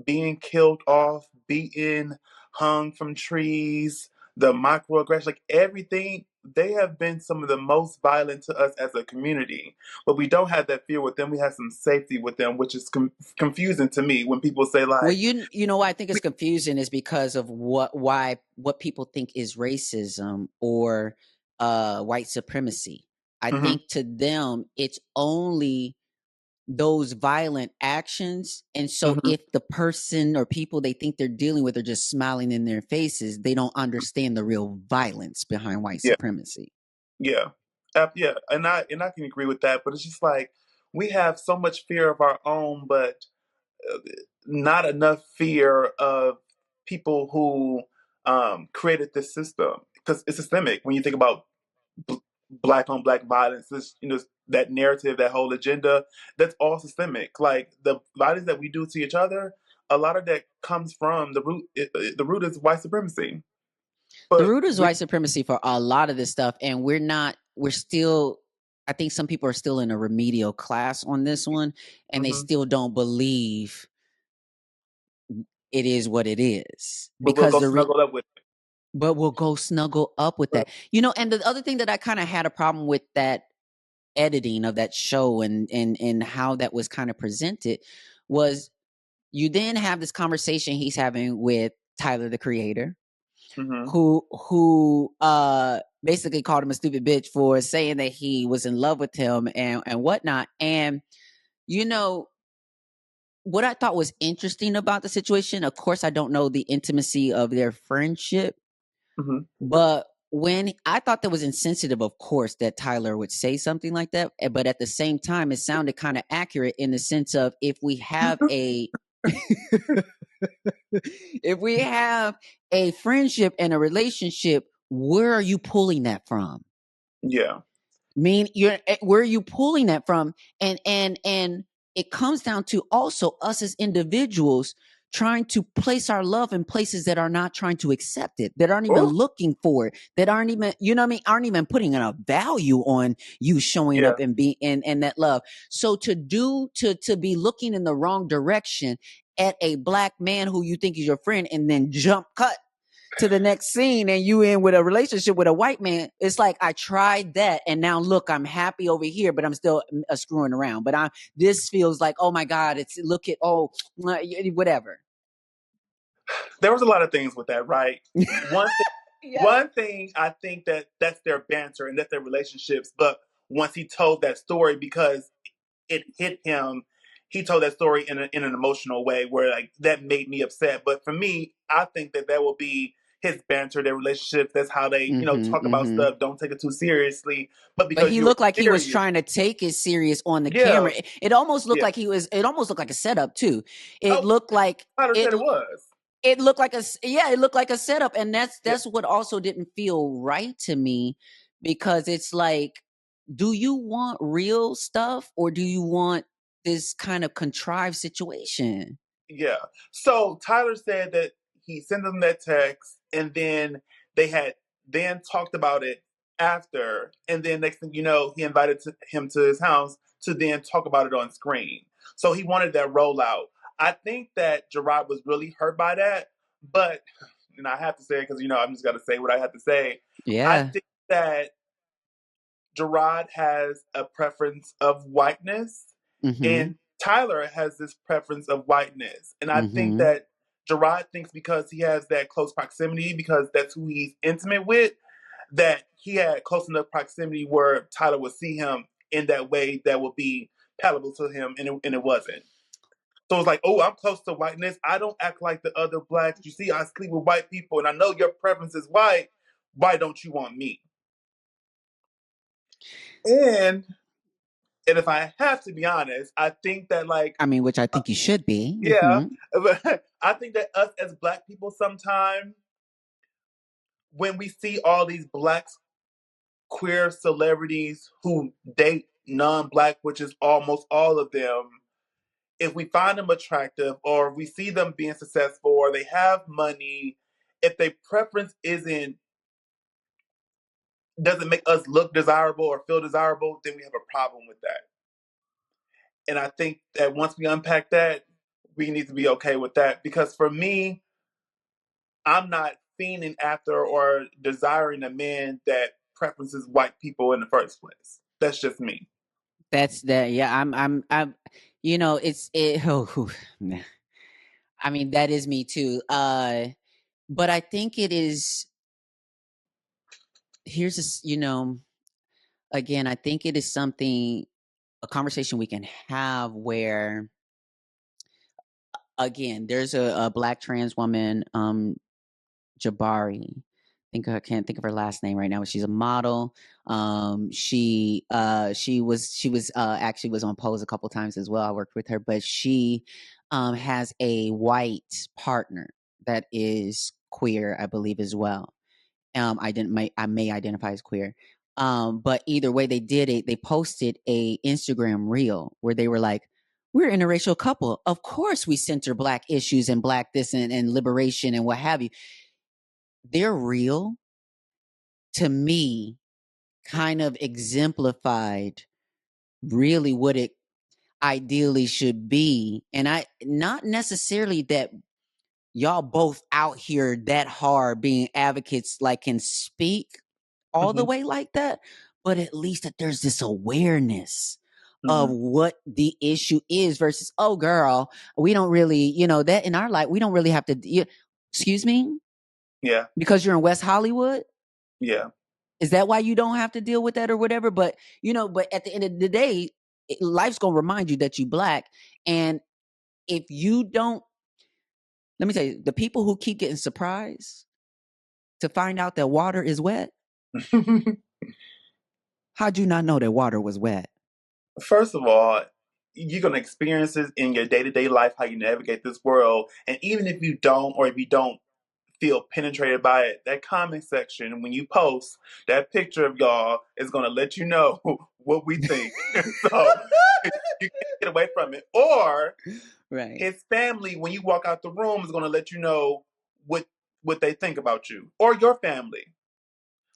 being killed off, beaten, hung from trees, the microaggression, like everything, they have been some of the most violent to us as a community. But we don't have that fear with them. We have some safety with them, which is confusing to me when people say Well, like, you know why I think it's confusing is because of what people think is racism or white supremacy. I mm-hmm, think to them it's only those violent actions, and so mm-hmm, if the person or people they think they're dealing with are just smiling in their faces, they don't understand the real violence behind white yeah, supremacy. yeah, yeah, and I can agree with that. But it's just like we have so much fear of our own, but uh, not enough fear of people who created this system because it's systemic. When you think about bl- black on black violence, this that narrative, that whole agenda, that's all systemic. Like the violence that we do to each other, a lot of that comes from the root. The root is white supremacy. The But root is we, white supremacy for a lot of this stuff, and we're still, I think some people are still in a remedial class on this one, and they mhm. still don't believe it is what it is But we'll because go snuggle up with. but we'll go snuggle up with that. And the other thing that I kind of had a problem with that editing of that show and how that was kind of presented was you then have this conversation he's having with Tyler the creator, Mm-hmm. who basically called him a stupid bitch for saying that he was in love with him and whatnot. And you know what I thought was interesting about the situation, of course I don't know the intimacy of their friendship, Mm-hmm. but when I thought that was insensitive, of course, that Tyler would say something like that. But at the same time, it sounded kind of accurate in the sense of if we have a if we have a friendship and a relationship, where are you pulling that from? Yeah. Where are you pulling that from? And it comes down to also us as individuals trying to place our love in places that are not trying to accept it, that aren't even Oh. looking for it, that aren't even, aren't even putting a value on you showing Yeah. up and being and that love. So to be looking in the wrong direction at a black man who you think is your friend and then jump cut to the next scene and you in with a relationship with a white man, it's like I tried that and now look, I'm happy over here, but I'm still screwing around. But this feels like, oh my God, it's look at whatever. There was a lot of things with that, right? One thing, Yeah. one thing I think that's their banter and that's their relationships. But once he told that story, because it hit him, he told that story in an emotional way where like that made me upset. But for me, I think that will be his banter, their relationship. That's how they Mm-hmm, talk about mm-hmm. stuff. Don't take it too seriously. But But because he you're looked like he was serious, trying to take it serious on the yeah, camera. It almost looked yeah. like it almost looked like a setup too. It Oh, looked like Potter it said it was. it looked like it looked like a setup, and Yeah, that's what also didn't feel right to me, because it's like, do you want real stuff or do you want this kind of contrived situation? yeah. So Tyler said that he sent them that text, and then they had then talked about it after, and then next thing you know, he invited him to his house to then talk about it on screen. So he wanted that rollout. I think that Gerard was really hurt by that, but and I have to say it because I'm just gonna say what I have to say. I Yeah. think that Gerard has a preference of whiteness, Mm-hmm. and Tyler has this preference of whiteness. And I think Mm-hmm. that Gerard thinks because he has that close proximity, because that's who he's intimate with, that he had close enough proximity where Tyler would see him in that way that would be palatable to him, and it wasn't. So it's like, oh, I'm close to whiteness. I don't act like the other blacks. You see, I sleep with white people, and I know your preference is white. Why don't you want me? And And if I have to be honest, I think that like, I mean, which I think you should be. yeah, Mm-hmm. but I think that us as black people sometimes, when we see all these black queer celebrities who date non-black, which is almost all of them, if we find them attractive or we see them being successful or they have money, if their preference doesn't make us look desirable or feel desirable, then we have a problem with that. And I think that once we unpack that, we need to be okay with that. Because for me, I'm not fiending after or desiring a man that preferences white people in the first place. That's just me. That's that. Yeah, I'm. You know, Oh, I mean, that is me too. But I think it is. Here's this. Again, I think it is something, a conversation we can have where, again, there's a black trans woman, Jabari. I can't think of her last name right now, but she's a model. She was actually was on Pose a couple times as well. I worked with her, but she has a white partner that is queer, I believe, as well. I may identify as queer. But either way they did it, they posted a Instagram reel where they were like, we're an interracial couple. Of course we center black issues and black this and liberation and what have you. Their reel, to me, kind of exemplified really what it ideally should be. And I not necessarily that y'all both out here that hard being advocates like can speak all the Mm-hmm. way like that, but at least that there's this awareness of Mm-hmm. what the issue is versus, oh girl, we don't really, that in our life, we don't really have to, excuse me, Yeah. because you're in West Hollywood. Yeah. Is that why you don't have to deal with that or whatever? But, but at the end of the day, life's going to remind you that you black. And if you don't, let me tell you, the people who keep getting surprised to find out that water is wet, how'd you not know that water was wet? First of all, you're going to experience this in your day-to-day life, how you navigate this world. And even if you don't, or if you don't feel penetrated by it, that comment section, when you post that picture of y'all, is going to let you know what we think. So you can't get away from it. Or Right. his family, when you walk out the room, is going to let you know what they think about you or your family.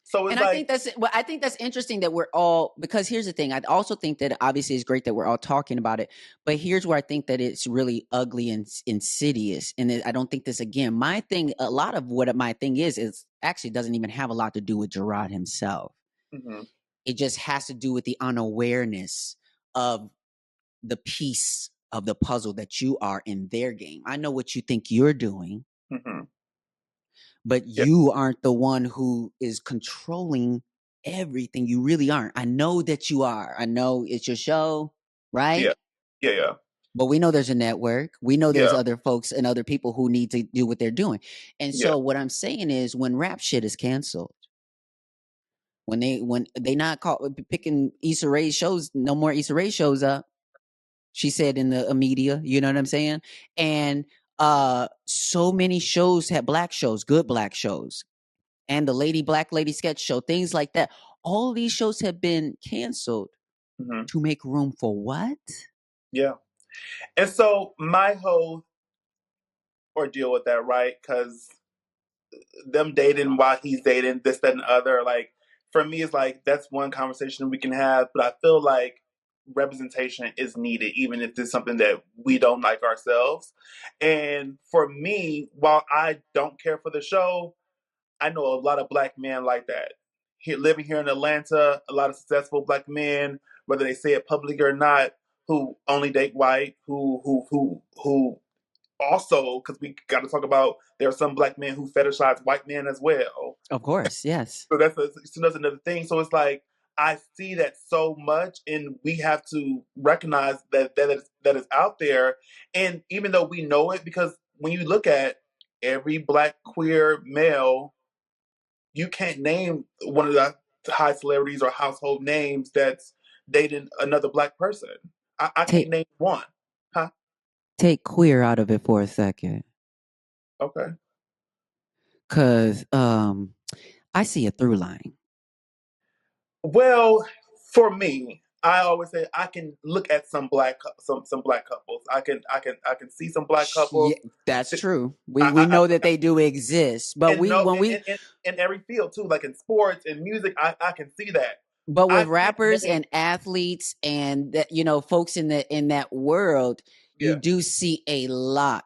So it's And I like, think that's interesting that we're all, because here's the thing. I also think that obviously it's great that we're all talking about it, but here's where I think that it's really ugly and insidious. And I don't think this, again, my thing, a lot of what my thing is actually doesn't even have a lot to do with Gerard himself. mm-hmm, It just has to do with the unawareness of the piece of the puzzle that you are in their game. I know what you think you're doing, mm-hmm, but yeah, you aren't the one who is controlling everything. You really aren't. I know that you are. I know it's your show, right? yeah, yeah, yeah, But we know there's a network. We know there's yeah, other folks and other people who need to do what they're doing. And yeah. so what I'm saying is, when rap shit is canceled, when they not picking Issa Rae shows, no more Issa Rae shows up. She said in the media, you know what I'm saying? And so many shows had black shows, good black shows, and the Black Lady sketch show, things like that. All these shows have been canceled Mm-hmm. to make room for what? Yeah. And so my whole ordeal with that, right? Because them dating while he's dating, this, that, and the other, like, for me, it's like, that's one conversation we can have, but I feel like representation is needed, even if it's something that we don't like ourselves. And for me, while I don't care for the show, I know a lot of black men like that. Living here in Atlanta, a lot of successful black men, whether they say it publicly or not, who only date white, who also, because we got to talk about, there are some black men who fetishize white men as well. Of course, yes. So that's another thing. So it's like, I see that so much, and we have to recognize that is out there. And even though we know it, because when you look at every black queer male, you can't name one of the high celebrities or household names that's dating another black person. I can't Take name one. Huh? take queer out of it for a second, Okay. cause I see a through line. Well, for me, I always say I can look at some black couples. I can see some black couples. Yeah, that's true. We I know that they do exist, but and we no when we in every field too, like in sports and music, I can see that. but I with can't rappers name. and athletes and that, you know, folks in that world, you Yeah, do see a lot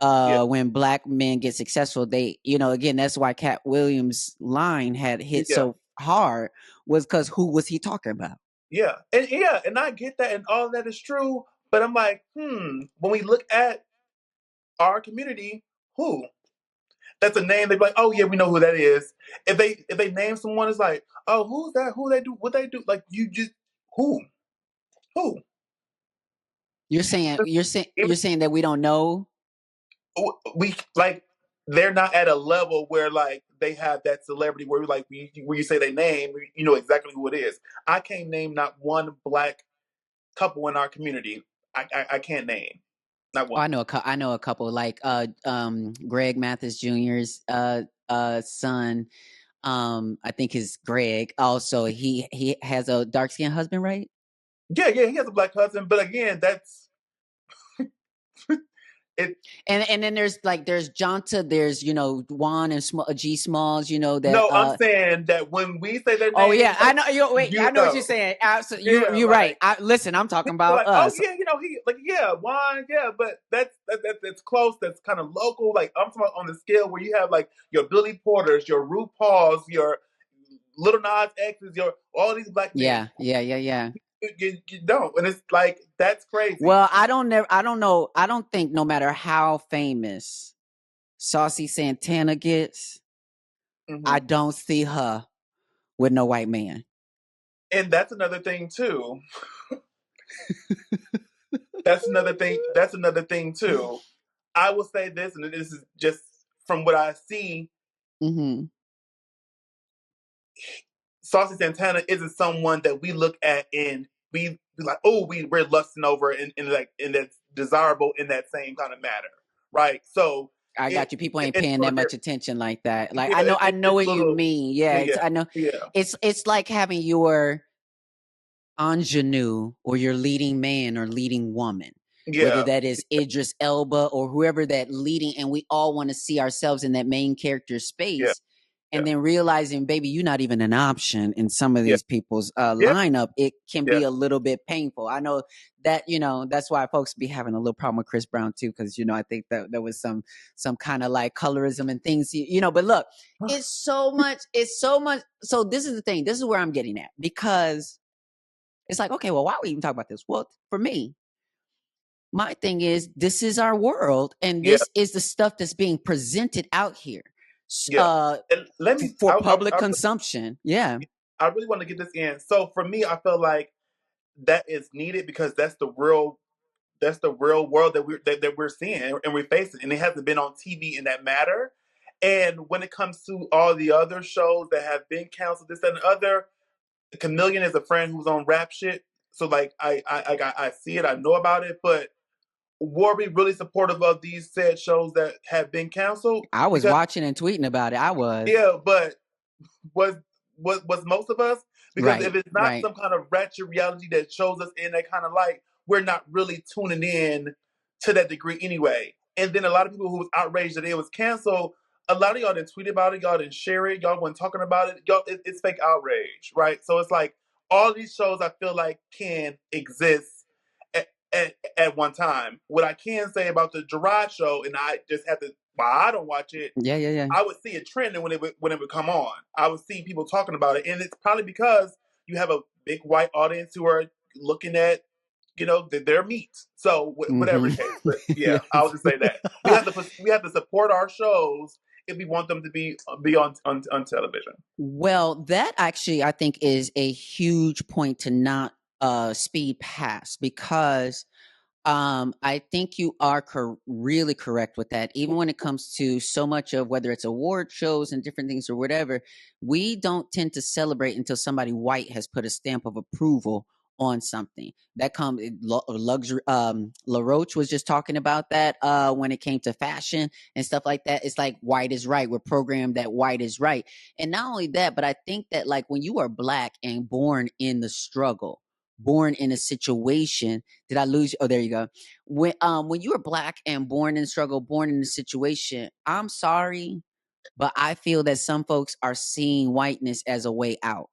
yeah, when black men get successful. They, you know, again, that's why Cat Williams' line had hit yeah, so hard, was because who was he talking about? yeah, and I get that, and all of that is true. But I'm like, when we look at our community, who? That's a name. They be like, oh yeah, we know who that is. If they name someone, it's like, oh, who's that? Who they do? What they do? Like you just who who? You're saying Even that we don't know. we like they're not at a level where like they have that celebrity where like where you say their name, you know exactly who it is. I can't name not one black couple in our community. I can't name not Oh, one. I know a couple, like Greg Mathis Jr.'s son. I think is Greg. Also, he has a dark skinned husband, right? Yeah, he has a black cousin, but again, that's it. And then there's Jonta, there's, you know, Juan and G Smalls, you know, that No, I'm saying that when we say their oh name, yeah, I like know you wait, I you know what you're know, saying. Absolutely, yeah, you're right. like Listen, I'm talking people are about like, oh us. yeah, you know, he like yeah, wine, yeah, but that's close. That's kind of local. Like I'm talking about on the scale where you have like your Billy Porters, your RuPauls, your Little Nas X's, your all these black men. Yeah. You don't, and it's like that's crazy. Well, I don't know. I don't think no matter how famous Saucy Santana gets, I Hmm. don't see her with no white man. And that's another thing too. That's another thing. That's another thing too. I will say this, and this is just from what I see. Mm-hmm. Saucy Santana isn't someone that we look at and we be like, oh, we're lusting over and like and that's desirable in that same kind of matter, right? So I it got you. People ain't it's paying that sort of much attention like that. Like yeah, I know it's what you little mean. Yeah, yeah I know. yeah It's like having ingenue or your leading man or leading woman, whether yeah that is Idris Elba or whoever that leading, and we all want to see ourselves in that main character yeah space. yeah And then realizing, baby, you're not even an option in some of yeah these people's yeah lineup. It can yeah be a little bit painful. I know that, you know, that's why folks be having a little problem with Chris Brown too, because, you know, I think that there was some kind of like colorism and things, you know. But look, it's so much. So this is the thing. This is where I'm getting at, because it's like, okay, well, why are we even talk about this? Well, for me, my thing is, this is our world, and yeah this is the stuff that's being presented out here yeah. And let me, for public consumption. Yeah, I really want to get this in. So for me, I feel like that is needed because that's the real world that we're seeing and we're facing, and it hasn't been on TV in that matter. And when it comes to all the other shows that have been canceled, this and the other, Chameleon is a friend who's on rap shit, so like I see it, I know about it, but were we really supportive of these said shows that have been canceled? I was Because watching and tweeting about it. I was yeah, but was was most of us, because if right, it's not right. some kind of ratchet reality that shows us in that kind of light, we're not really tuning in to that degree anyway. And then a lot of people who was outraged that it was canceled, a lot of y'all didn't tweet about it, y'all didn't share it, y'all weren't talking about it, y'all it's fake outrage, right? So it's like all these shows I feel like can exist at one time. What I can say about the Gerard show, and I just have to, well, I don't watch it, Yeah. I would see it trending when it would come on. I would see people talking about it, and it's probably because you have a big white audience who are looking at, their meat. So whatever Mm-hmm. the case, but yeah, Yes. I'll just say that we have to support our shows if we want them to be on television. Well, that actually I think is a huge point to not speed past, because I think you are really correct with that. Even when it comes to so much of whether it's award shows and different things or whatever, we don't tend to celebrate until somebody white has put a stamp of approval on something. That comes luxury. LaRoche was just talking about that when it came to fashion and stuff like that. It's like white is right. We're programmed that white is right, and not only that, but I think that like when you are black and born in the struggle, born in a situation. Did I lose you? Oh, there you go. When you are Black and born in struggle, born in a situation, I'm sorry, but I feel that some folks are seeing whiteness as a way out,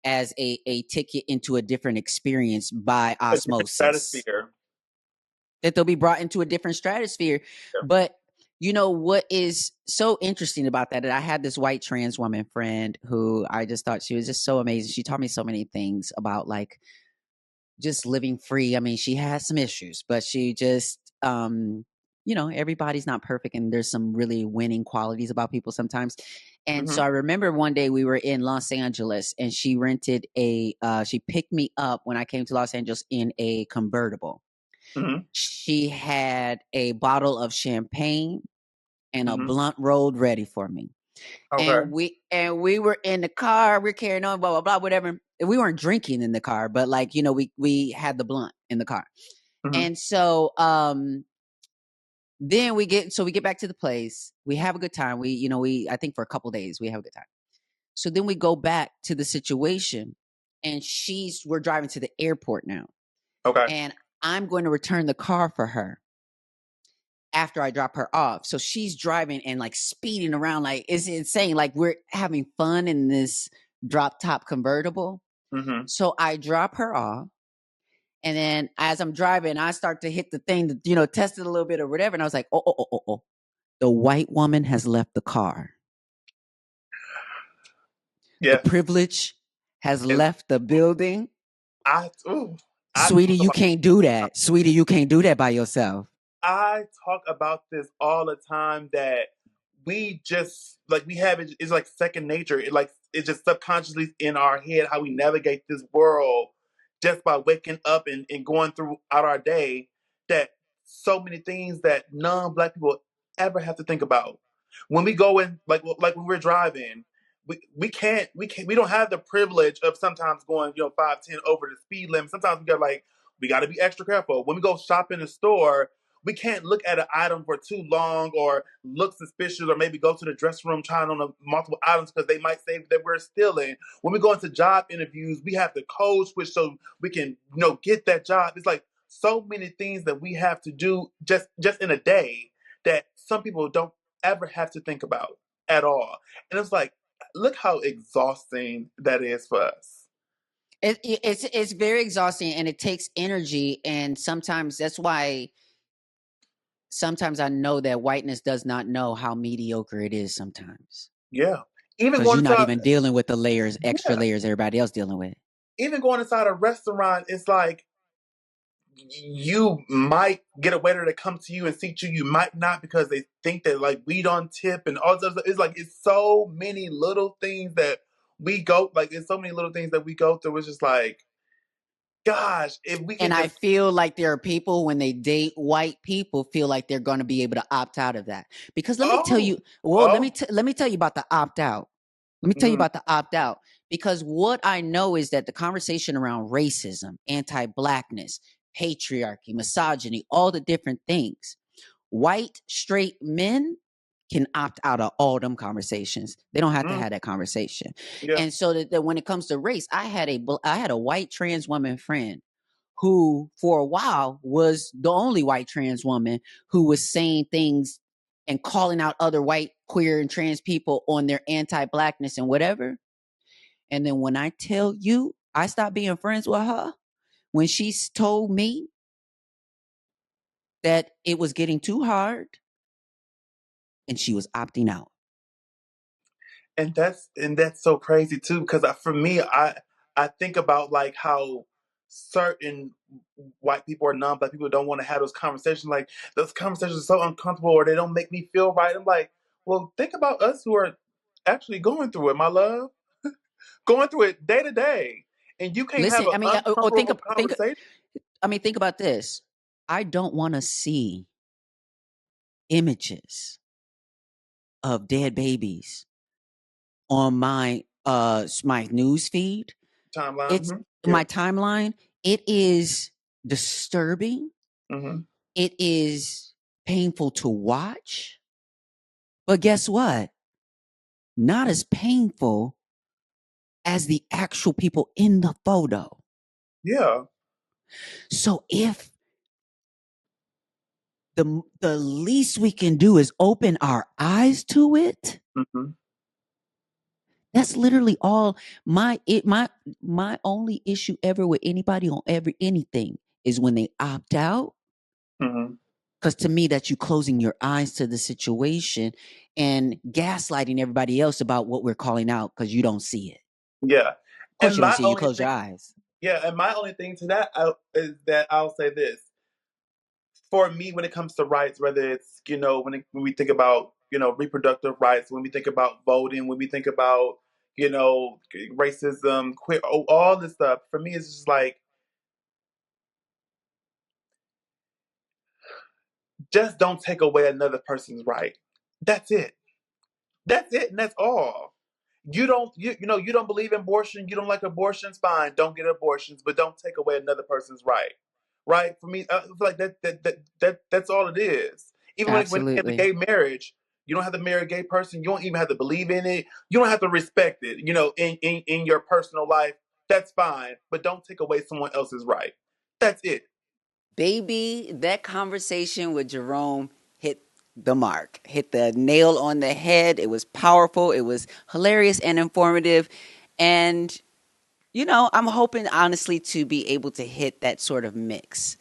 as a ticket into a different experience by A different osmosis, stratosphere. that they'll be brought into a different stratosphere. Yeah. But you know what is so interesting about that? I had this white trans woman friend who I just thought she was just so amazing. She taught me so many things about like just living free. I mean, she has some issues, but she just, you know, everybody's not perfect, and there's some really winning qualities about people sometimes. And Mm-hmm. so I remember one day we were in Los Angeles, and she rented she picked me up when I came to Los Angeles in a convertible. Mm-hmm. She had a bottle of champagne and a Mm-hmm. blunt rolled ready for me. Okay. And we were in the car, we're carrying on, blah, blah, blah, whatever. And we weren't drinking in the car, but like, you know, we had the blunt in the car. Mm-hmm. And so then we get back to the place. We have a good time. I think for a couple days we have a good time. So then we go back to the situation, and we're driving to the airport now. Okay. And I'm going to return the car for her after I drop her off. So she's driving and like speeding around, like it's insane. Like we're having fun in this drop top convertible. Mm-hmm. So I drop her off. And then as I'm driving, I start to hit the thing to, test it a little bit or whatever. And I was like, oh. The white woman has left the car. The Yes. privilege has And left the building. ooh, I Sweetie, talk you about can't do that. Sweetie, you can't do that by yourself. I talk about this all the time that we just like we have it's like second nature. It's just subconsciously in our head how we navigate this world just by waking up and going throughout our day, that so many things that non-black people ever have to think about. When we go in like when we're driving, we don't have the privilege of sometimes going, 5, 10 over the speed limit. Sometimes we got to be extra careful. When we go shop in the store, we can't look at an item for too long or look suspicious or maybe go to the dressing room trying on multiple items because they might say that we're stealing. When we go into job interviews, we have to code switch so we can, get that job. It's like so many things that we have to do just in a day that some people don't ever have to think about at all. And it's like, look how exhausting that is for us. It's very exhausting, and it takes energy. And sometimes that's why sometimes I know that whiteness does not know how mediocre it is sometimes. Yeah. Even Because going you're not inside, even dealing with the layers, extra yeah, layers everybody else dealing with. even going inside a restaurant, it's like you might get a waiter to come to you and seat you. You might not because they think that like we don't tip and all this. It's like it's so many little things that we go like. It's so many little things that we go through. It's just like, gosh, if we And can I just feel like there are people, when they date white people, feel like they're going to be able to opt out of that. Because let me tell oh you, well, oh let me tell you about the opt out. Let me tell you mm, about the opt out. Because what I know is that the conversation around racism, anti-blackness, patriarchy, misogyny, all the different things, white straight men can opt out of all them conversations. They don't have to mm, have that conversation. yeah And so that when it comes to race, I had a white trans woman friend who for a while was the only white trans woman who was saying things and calling out other white, queer, and trans people on their anti-blackness and whatever. And then when I tell you, I stopped being friends with her when she told me that it was getting too hard and she was opting out. and that's so crazy too because for me I think about like how certain white people or non-black people don't want to have those conversations, like those conversations are so uncomfortable or they don't make me feel right. I'm like, well, think about us who are actually going through it, my love, going through it day to day, and you can't have Listen, an I mean, uncomfortable think, conversation. I mean, think about this. I don't want to see images of dead babies on my news feed. Timeline. It's Yeah. my timeline. It is disturbing. Hmm. It is painful to watch. But guess what? Not as painful as the actual people in the photo. Yeah. So if the least we can do is open our eyes to it, Mm-hmm. that's literally all. My only issue ever with anybody on anything is when they opt out. Mm-hmm. Because to me, that's you closing your eyes to the situation and gaslighting everybody else about what we're calling out because you don't see it. Yeah. Of course, And you don't my see it. You only close your thing, eyes. yeah, and my only thing to that is that I'll say this. For me, when it comes to rights, whether it's, when we think about, reproductive rights, when we think about voting, when we think about, racism, queer, all this stuff, for me, it's just like, just don't take away another person's right. That's it. That's it, and that's all. You don't believe in abortion, you don't like abortions, fine, don't get abortions, but don't take away another person's right. For me, I feel like that's all it is. Even when it comes to Absolutely. gay marriage, you don't have to marry a gay person, you don't even have to believe in it, you don't have to respect it, in your personal life. That's fine, but don't take away someone else's right. That's it. Baby, that conversation with Jerome hit the mark, hit the nail on the head. It was powerful, it was hilarious and informative. And, I'm hoping honestly to be able to hit that sort of mix.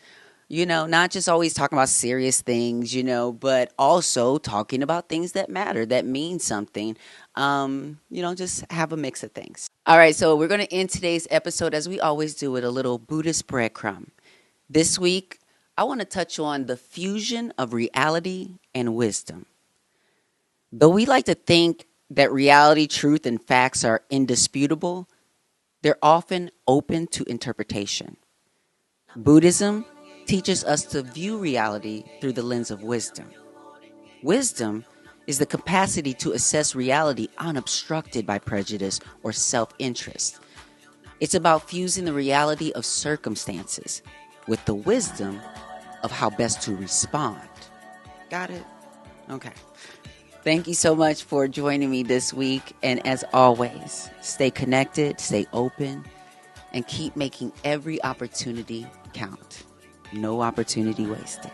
Not just always talking about serious things, but also talking about things that matter, that mean something. Just have a mix of things. All right, so we're going to end today's episode as we always do with a little Buddhist breadcrumb. This week, I want to touch on the fusion of reality and wisdom. Though we like to think that reality, truth, and facts are indisputable, they're often open to interpretation. Buddhism teaches us to view reality through the lens of wisdom. Wisdom is the capacity to assess reality unobstructed by prejudice or self-interest. It's about fusing the reality of circumstances with the wisdom of how best to respond. Got it? Okay. Thank you so much for joining me this week. And as always, stay connected, stay open, and keep making every opportunity count. No opportunity wasted.